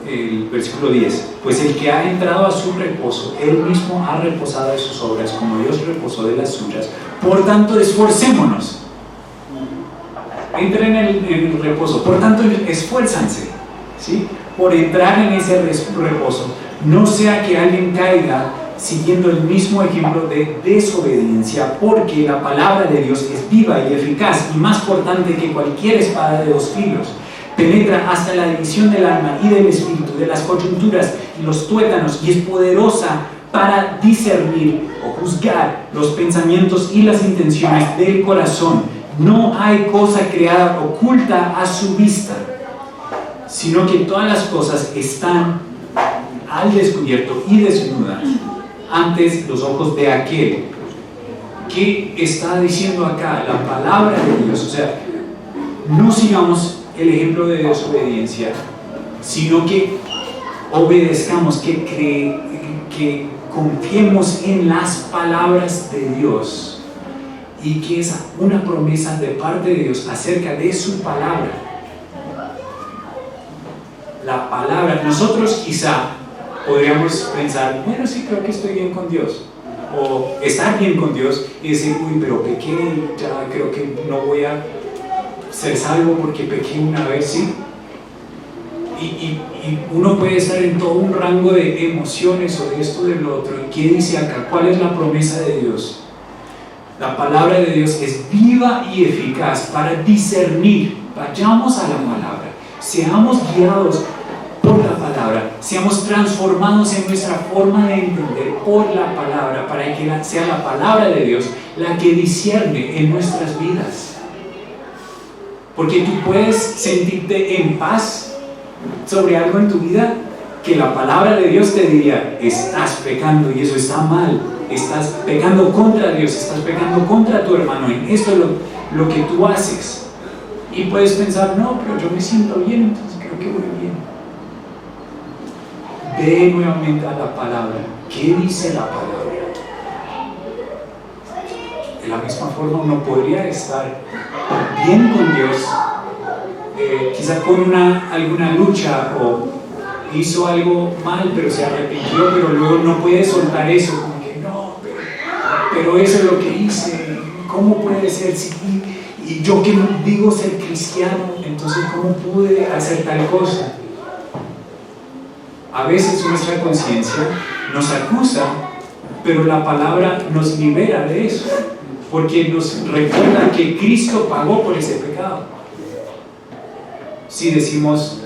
S1: el versículo 10, pues el que ha entrado a su reposo, él mismo ha reposado de sus obras, como Dios reposó de las suyas. Por tanto, esforcémonos. Entren en el reposo. Por tanto, esfuérzanse, ¿sí?, por entrar en ese reposo. No sea que alguien caiga siguiendo el mismo ejemplo de desobediencia, porque la palabra de Dios es viva y eficaz y más cortante que cualquier espada de dos filos. Penetra hasta la división del alma y del espíritu, de las coyunturas y los tuétanos, y es poderosa para discernir o juzgar los pensamientos y las intenciones del corazón. No hay cosa creada oculta a su vista, sino que todas las cosas están al descubierto y desnudas ante los ojos de aquel. ¿Qué está diciendo acá? La palabra de Dios. O sea, no sigamos el ejemplo de desobediencia, sino que obedezcamos, que confiemos en las palabras de Dios, y que es una promesa de parte de Dios acerca de su palabra. La palabra, nosotros quizá podríamos pensar, bueno, sí, creo que estoy bien con Dios, o estar bien con Dios y decir, uy, pero pequé, ya creo que no voy a ser salvo porque pequé una vez, ¿sí? Y uno puede estar en todo un rango de emociones o de esto, de lo otro. ¿Y qué dice acá? ¿Cuál es la promesa de Dios? La palabra de Dios es viva y eficaz para discernir. Vayamos a la palabra, seamos guiados por la palabra, seamos transformados en nuestra forma de entender por la palabra, para que sea la palabra de Dios la que discierne en nuestras vidas. Porque tú puedes sentirte en paz sobre algo en tu vida que la palabra de Dios te diría, estás pecando y eso está mal, estás pecando contra Dios, estás pecando contra tu hermano, en esto es lo que tú haces. Y puedes pensar, no, pero yo me siento bien, entonces creo que voy bien. Ve nuevamente a la palabra. ¿Qué dice la palabra? De la misma forma uno podría estar bien con Dios, quizá con alguna lucha, o hizo algo mal pero se arrepintió, pero luego no puede soltar eso, como que no, pero eso es lo que hice, ¿cómo puede ser? Y yo que digo ser cristiano, entonces ¿cómo pude hacer tal cosa? A veces nuestra conciencia nos acusa, pero la palabra nos libera de eso, porque nos recuerda que Cristo pagó por ese pecado. Si decimos,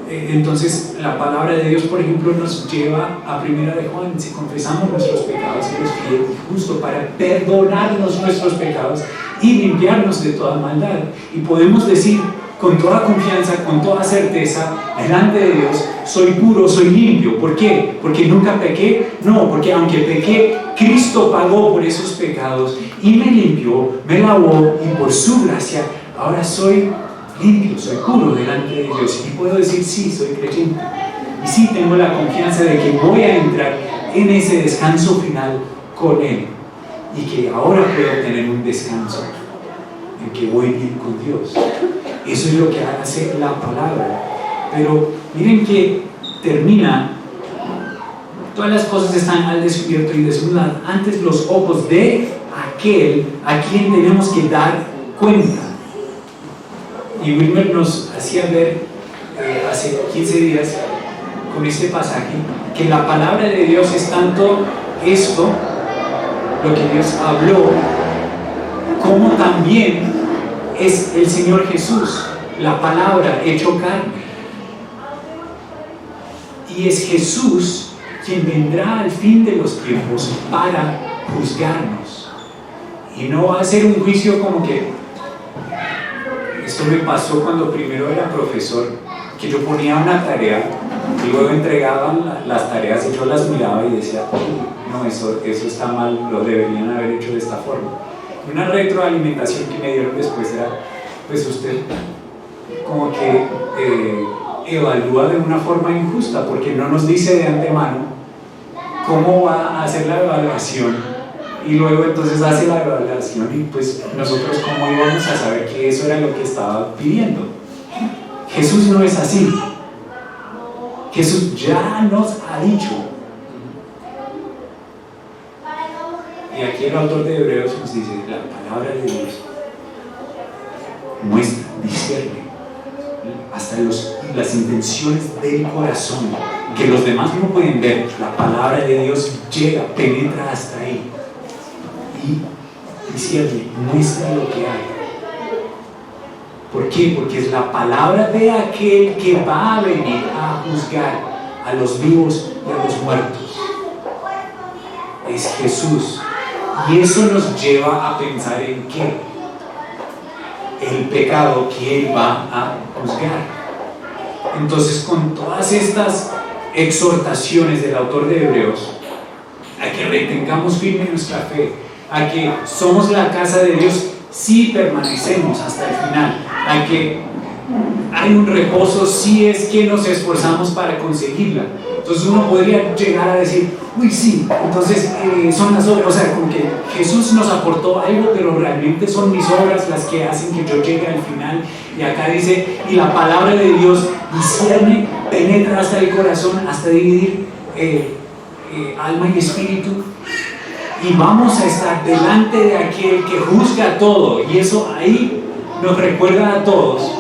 S1: entonces la palabra de Dios, por ejemplo, nos lleva a 1 de Juan, si confesamos nuestros pecados, Él es fiel y justo para perdonarnos nuestros pecados y limpiarnos de toda maldad. Y podemos decir con toda confianza, con toda certeza, delante de Dios, soy puro, soy limpio. ¿Por qué? ¿Porque nunca pequé? No, porque aunque pequé, Cristo pagó por esos pecados y me limpió, me lavó, y por su gracia ahora soy limpio, soy puro delante de Dios. Y puedo decir, sí, soy creyente. Y sí, tengo la confianza de que voy a entrar en ese descanso final con Él. Y que ahora puedo tener un descanso en que voy bien con Dios. Eso es lo que hace la palabra. Pero miren que termina, todas las cosas están al descubierto y desnudas antes los ojos de aquel a quien tenemos que dar cuenta. Y Wilmer nos hacía ver hace 15 días con este pasaje que la palabra de Dios es tanto esto, lo que Dios habló, como también es el Señor Jesús, la palabra hecho carne. Y es Jesús quien vendrá al fin de los tiempos para juzgarnos. Y no va a ser un juicio como que, esto me pasó cuando primero era profesor, que yo ponía una tarea y luego entregaban las tareas y yo las miraba y decía, no, eso está mal, lo deberían haber hecho de esta forma. Una retroalimentación que me dieron después era, pues usted como que evalúa de una forma injusta, porque no nos dice de antemano cómo va a hacer la evaluación, y luego entonces hace la evaluación y pues nosotros cómo íbamos a saber que eso era lo que estaba pidiendo. Jesús no es así. Jesús ya nos ha dicho. Y aquí el autor de Hebreos nos dice, la palabra de Dios muestra, discierne hasta las intenciones del corazón. que los demás no pueden ver, la palabra de Dios llega, penetra hasta ahí y discierne, muestra lo que hay. ¿Por qué? Porque es la palabra de aquel que va a venir a juzgar a los vivos y a los muertos. Es Jesús. Y eso nos lleva a pensar en qué. El pecado que Él va a juzgar. Entonces, con todas estas exhortaciones del autor de Hebreos, a que retengamos firme nuestra fe, a que somos la casa de Dios si permanecemos hasta el final, a que hay un reposo si es que nos esforzamos para conseguirla. Entonces uno podría llegar a decir, uy sí, entonces son las obras, o sea, como que Jesús nos aportó algo, pero realmente son mis obras las que hacen que yo llegue al final. Y acá dice, y la palabra de Dios discierne, penetra hasta el corazón, hasta dividir alma y espíritu, y vamos a estar delante de aquel que juzga todo. Y eso ahí nos recuerda a todos,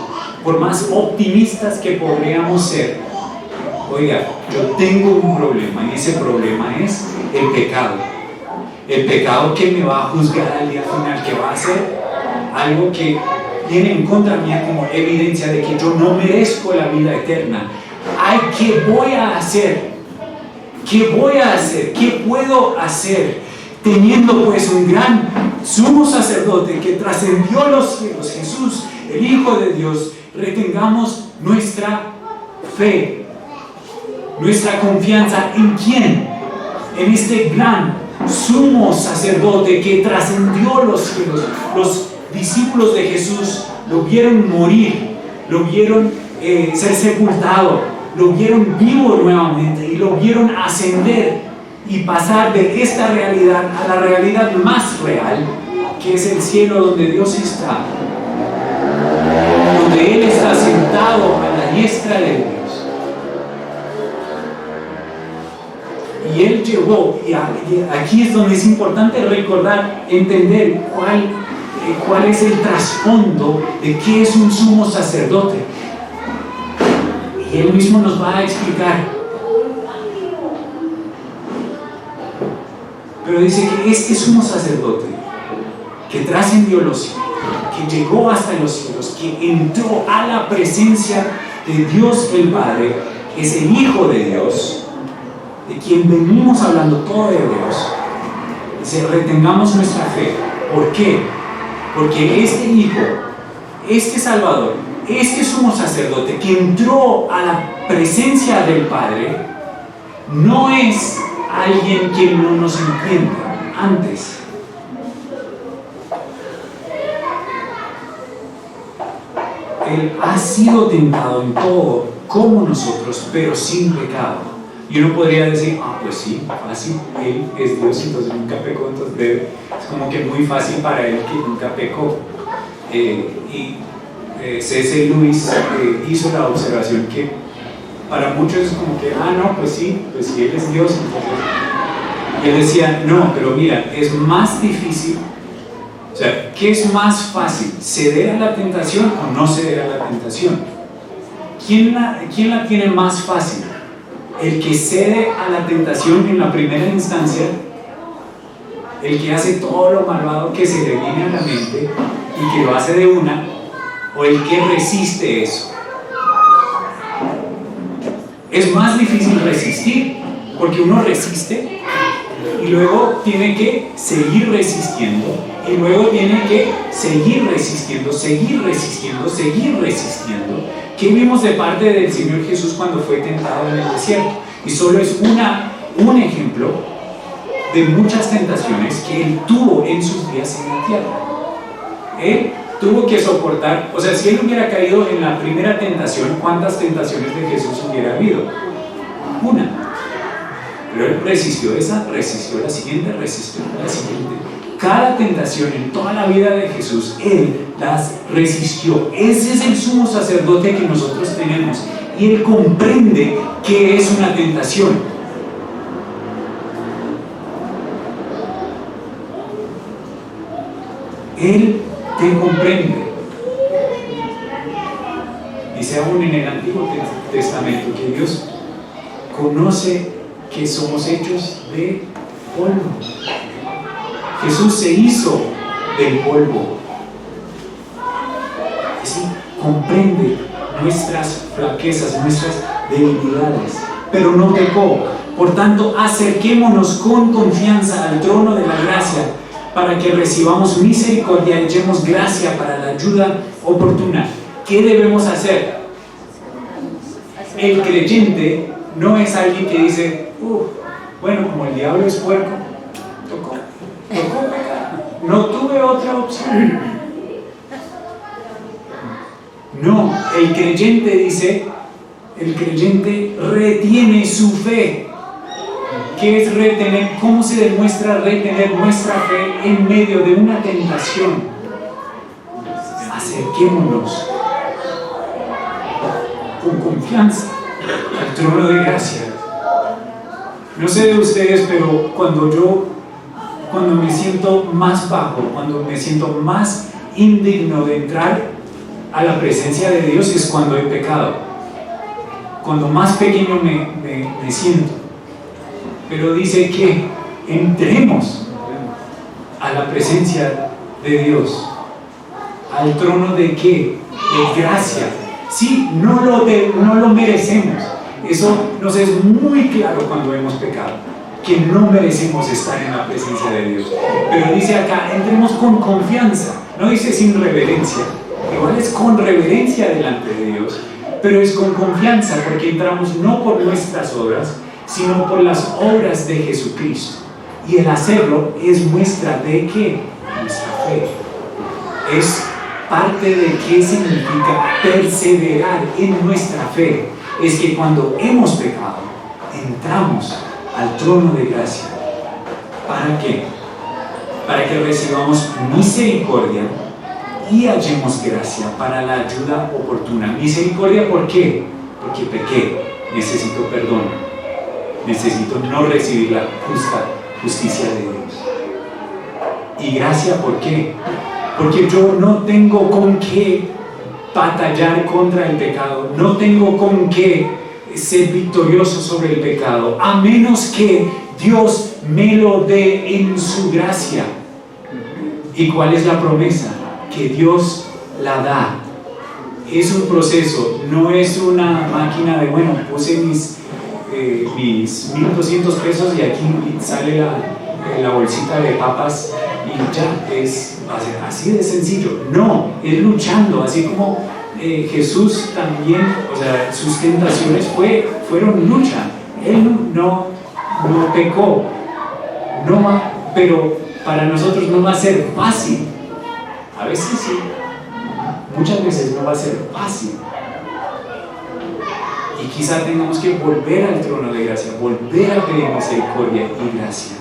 S1: por más optimistas que podríamos ser, oiga, yo tengo un problema, y ese problema es el pecado que me va a juzgar al día final, que va a ser algo que viene en contra mía como evidencia de que yo no merezco la vida eterna. Ay, ¿qué voy a hacer? ¿Qué voy a hacer? ¿Qué puedo hacer? Teniendo pues un gran sumo sacerdote que trascendió los cielos, Jesús, el Hijo de Dios, retengamos nuestra fe, nuestra confianza ¿en quién? En este gran sumo sacerdote que trascendió los cielos. Los discípulos de Jesús lo vieron morir, lo vieron ser sepultado, lo vieron vivo nuevamente y lo vieron ascender y pasar de esta realidad a la realidad más real, que es el cielo donde Dios está, donde Él está sentado a la diestra de Dios. Y Él llegó, y aquí es donde es importante recordar, entender cuál es el trasfondo de qué es un sumo sacerdote. Y Él mismo nos va a explicar. Pero dice que este sumo sacerdote, que trascendió los cielos, que llegó hasta los cielos, que entró a la presencia de Dios el Padre, es el Hijo de Dios, de quien venimos hablando todo de Dios. Dice, retengamos nuestra fe. ¿Por qué? Porque este Hijo, este Salvador, este sumo sacerdote que entró a la presencia del Padre, no es alguien que no nos entienda antes. Él ha sido tentado en todo como nosotros, pero sin pecado. Y uno podría decir, pues sí, fácil, Él es Dios, entonces nunca pecó, entonces es como que muy fácil para Él que nunca pecó. C.S. Lewis hizo la observación que para muchos es como que, no, pues sí, Él es Dios, entonces. Y él decía, no, pero mira, es más difícil, o sea, ¿qué es más fácil? ¿Ceder a la tentación o no ceder a la tentación? ¿Quién la tiene más fácil? ¿El que cede a la tentación en la primera instancia? ¿El que hace todo lo malvado que se le viene a la mente y que lo hace de una? ¿O el que resiste eso? Es más difícil resistir, porque uno resiste y luego tiene que seguir resistiendo, y luego tiene que seguir resistiendo. ¿Qué vimos de parte del Señor Jesús cuando fue tentado en el desierto? Y solo es un ejemplo de muchas tentaciones que Él tuvo en sus días en la tierra. Él tuvo que soportar, o sea, si Él hubiera caído en la primera tentación, ¿cuántas tentaciones de Jesús hubiera habido? Una. Pero Él resistió esa, resistió la siguiente, resistió la siguiente. Cada tentación en toda la vida de Jesús, Él las resistió. Ese es el sumo sacerdote que nosotros tenemos. Y Él comprende qué es una tentación. Él te comprende. Dice aún en el Antiguo Testamento que Dios conoce que somos hechos de polvo. Jesús se hizo del polvo. Así comprende nuestras flaquezas, nuestras debilidades, pero no pecó. Por tanto, acerquémonos con confianza al trono de la gracia para que recibamos misericordia y hallemos gracia para la ayuda oportuna. ¿Qué debemos hacer? El creyente no es alguien que dice, bueno, como el diablo es puerco, tocó pecar, no tuve otra opción. No, el creyente dice, el creyente retiene su fe. ¿Qué es retener? ¿Cómo se demuestra retener nuestra fe en medio de una tentación? Acerquémonos con confianza al trono de gracia. No sé de ustedes, pero cuando me siento más bajo, cuando me siento más indigno de entrar a la presencia de Dios, es cuando he pecado. Cuando más pequeño me siento. Pero dice que entremos a la presencia de Dios. ¿Al trono de qué? De gracia. Sí, no lo merecemos. Eso nos es muy claro cuando hemos pecado, que no merecemos estar en la presencia de Dios. Pero dice acá, entremos con confianza. No dice sin reverencia. Igual es con reverencia delante de Dios, pero es con confianza, porque entramos no por nuestras obras, sino por las obras de Jesucristo. Y el hacerlo es muestra de qué? Nuestra fe. Es parte de qué significa perseverar en nuestra fe. Es que cuando hemos pecado, entramos al trono de gracia. ¿Para qué? Para que recibamos misericordia y hallemos gracia para la ayuda oportuna. Misericordia, ¿por qué? Porque pequé, necesito perdón. Necesito no recibir la justicia de Dios. Y gracia, ¿por qué? Porque yo no tengo con qué batallar contra el pecado, no tengo con qué ser victorioso sobre el pecado, a menos que Dios me lo dé en su gracia. ¿Y cuál es la promesa? Que Dios la da. Es un proceso, no es una máquina de, bueno, puse mis 1,200 pesos y aquí sale la bolsita de papas y ya, es así de sencillo. No, es luchando, así como Jesús también, o sea, sus tentaciones fueron lucha. Él no pecó, pero para nosotros no va a ser fácil. A veces sí, muchas veces no va a ser fácil. Y quizá tengamos que volver al trono de gracia, volver a pedir misericordia y gracia.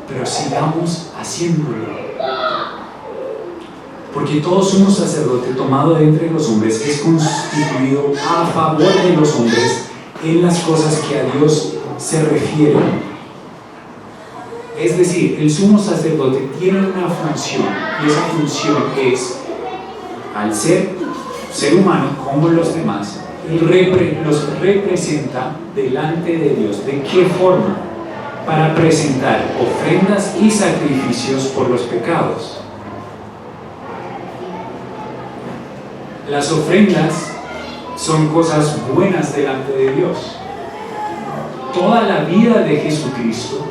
S1: Pero sigamos haciéndolo. Porque todo sumo sacerdote tomado de entre los hombres es constituido a favor de los hombres en las cosas que a Dios se refieren. Es decir, el sumo sacerdote tiene una función, y esa función es, al ser humano como los demás, los representa delante de Dios. ¿De qué forma? Para presentar ofrendas y sacrificios por los pecados. Las ofrendas son cosas buenas delante de Dios. Toda la vida de Jesucristo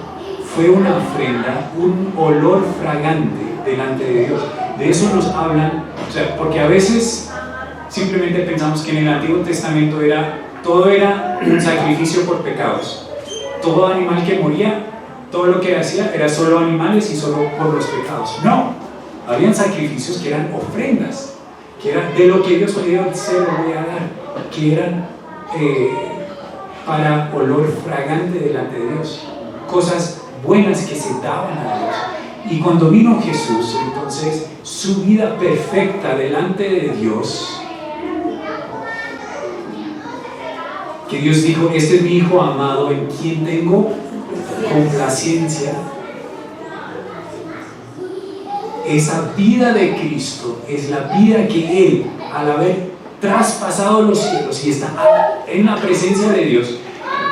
S1: fue una ofrenda, un olor fragante delante de Dios. De eso nos hablan, porque a veces simplemente pensamos que en el Antiguo Testamento todo era un sacrificio por pecados. Todo animal que moría, todo lo que hacía era solo animales y solo por los pecados. No, habían sacrificios que eran ofrendas, que eran de lo que Dios podía se lo voy a dar, que eran para olor fragante delante de Dios, cosas buenas que se daban a Dios. Y cuando vino Jesús, entonces su vida perfecta delante de Dios, que Dios dijo, este es mi Hijo amado en quien tengo complacencia. Esa vida de Cristo es la vida que Él, al haber traspasado los cielos y está en la presencia de Dios,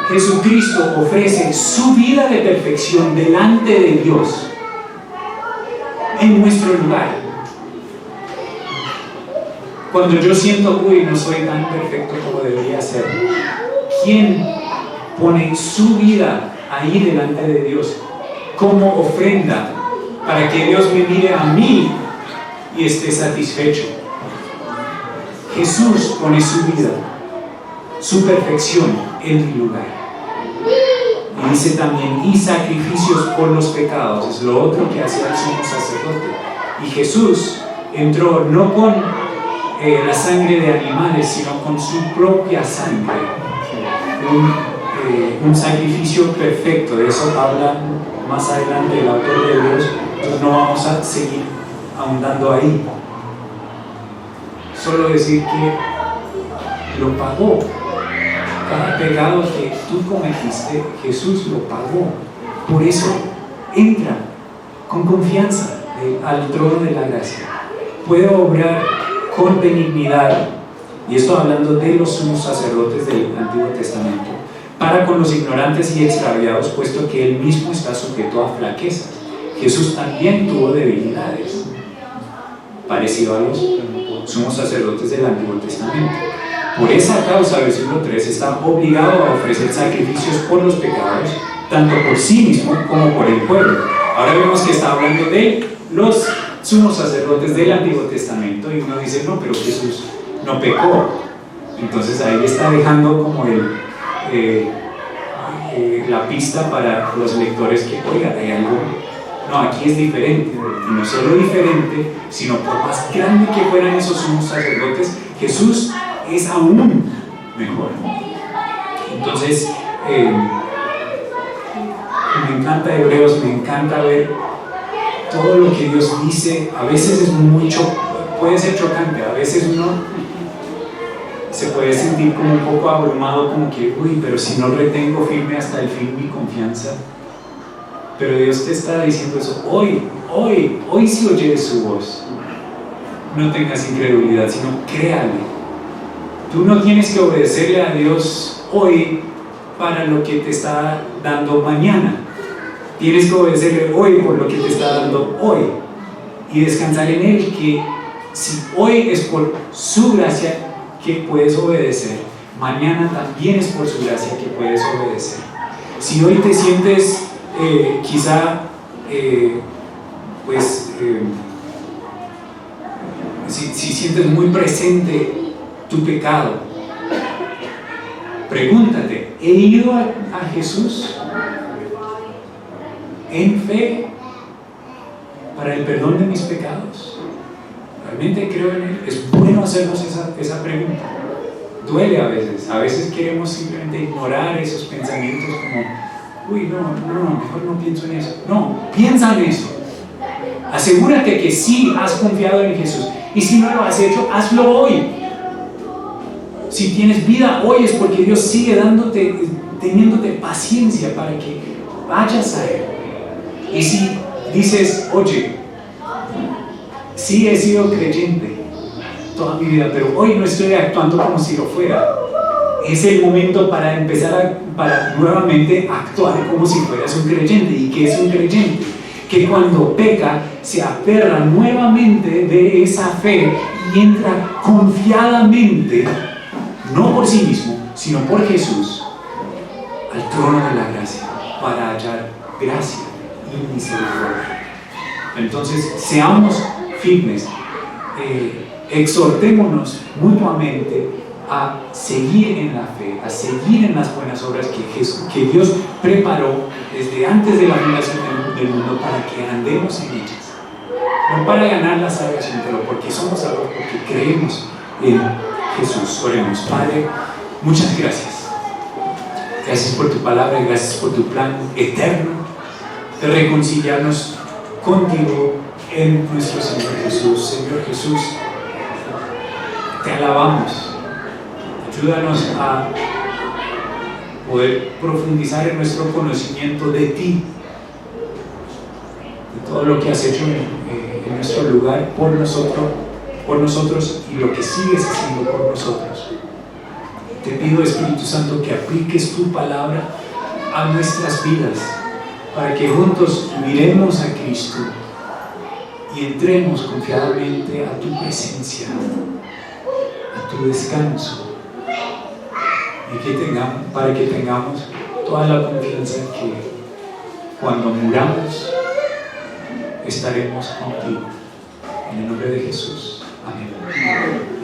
S1: Jesucristo ofrece su vida de perfección delante de Dios en nuestro lugar. Cuando yo siento, no soy tan perfecto como debería ser, ¿quién pone su vida ahí delante de Dios como ofrenda para que Dios me mire a mí y esté satisfecho? Jesús pone su vida, su perfección en mi lugar. Y dice también, y sacrificios por los pecados, es lo otro que hacía el sumo sacerdote. Y Jesús entró no con la sangre de animales, sino con su propia sangre. Un sacrificio perfecto. De eso habla más adelante el autor de Hebreos. Entonces no vamos a seguir ahondando ahí. Solo decir que lo pagó. Cada pecado que tú cometiste, Jesús lo pagó. Por eso entra con confianza al trono de la gracia. Puede obrar con benignidad, y esto hablando de los sumos sacerdotes del Antiguo Testamento, para con los ignorantes y extraviados, puesto que él mismo está sujeto a flaquezas. Jesús también tuvo debilidades, parecido a los sumos sacerdotes del Antiguo Testamento. Por esa causa, versículo 3, está obligado a ofrecer sacrificios por los pecados, tanto por sí mismo como por el pueblo. Ahora vemos que está hablando de los sumos sacerdotes del Antiguo Testamento, y uno dice, no, pero Jesús no pecó. Entonces ahí está dejando como la pista para los lectores que, oiga, hay algo. No, aquí es diferente, y no solo diferente, sino por más grande que fueran esos sumos sacerdotes, Jesús es aún mejor. Entonces, me encanta Hebreos, me encanta ver todo lo que Dios dice. A veces es puede ser chocante, a veces uno se puede sentir como un poco abrumado, como que, pero si no retengo firme hasta el fin mi confianza. Pero Dios te está diciendo eso, hoy si oyes su voz, no tengas incredulidad, sino créale. Tú no tienes que obedecerle a Dios hoy para lo que te está dando mañana. Tienes que obedecerle hoy por lo que te está dando hoy y descansar en Él, que si hoy es por su gracia que puedes obedecer, mañana también es por su gracia que puedes obedecer. Si hoy te sientes si sientes muy presente tu pecado, pregúntate, ¿he ido a Jesús en fe para el perdón de mis pecados? ¿Realmente creo en Él? Es bueno hacernos esa pregunta. Duele a veces queremos simplemente ignorar esos pensamientos como, mejor no pienso en eso. No, piensa en eso. Asegúrate que sí has confiado en Jesús, y si no lo has hecho, hazlo hoy. Si tienes vida hoy es porque Dios sigue teniéndote paciencia para que vayas a Él. Y si dices, oye, sí he sido creyente toda mi vida, pero hoy no estoy actuando como si lo fuera, es el momento para empezar para nuevamente actuar como si fueras un creyente. ¿Y qué es un creyente? Que cuando peca se aferra nuevamente de esa fe y entra confiadamente, no por sí mismo, sino por Jesús, al trono de la gracia, para hallar gracia y misericordia. Entonces, seamos firmes, exhortémonos mutuamente a seguir en la fe, a seguir en las buenas obras que Dios preparó desde antes de la fundación del mundo para que andemos en ellas. No para ganar la salvación, pero porque somos salvos, porque creemos en Jesús. Oremos. Padre, muchas gracias. Gracias por tu palabra, gracias por tu plan eterno de reconciliarnos contigo en nuestro Señor Jesús. Señor Jesús, te alabamos. Ayúdanos a poder profundizar en nuestro conocimiento de ti, de todo lo que has hecho en nuestro lugar por nosotros y lo que sigues haciendo por nosotros. Te pido, Espíritu Santo, que apliques tu palabra a nuestras vidas, para que juntos miremos a Cristo y entremos confiadamente a tu presencia, a tu descanso, y para que tengamos toda la confianza que cuando muramos estaremos contigo. En el nombre de Jesús. Amén.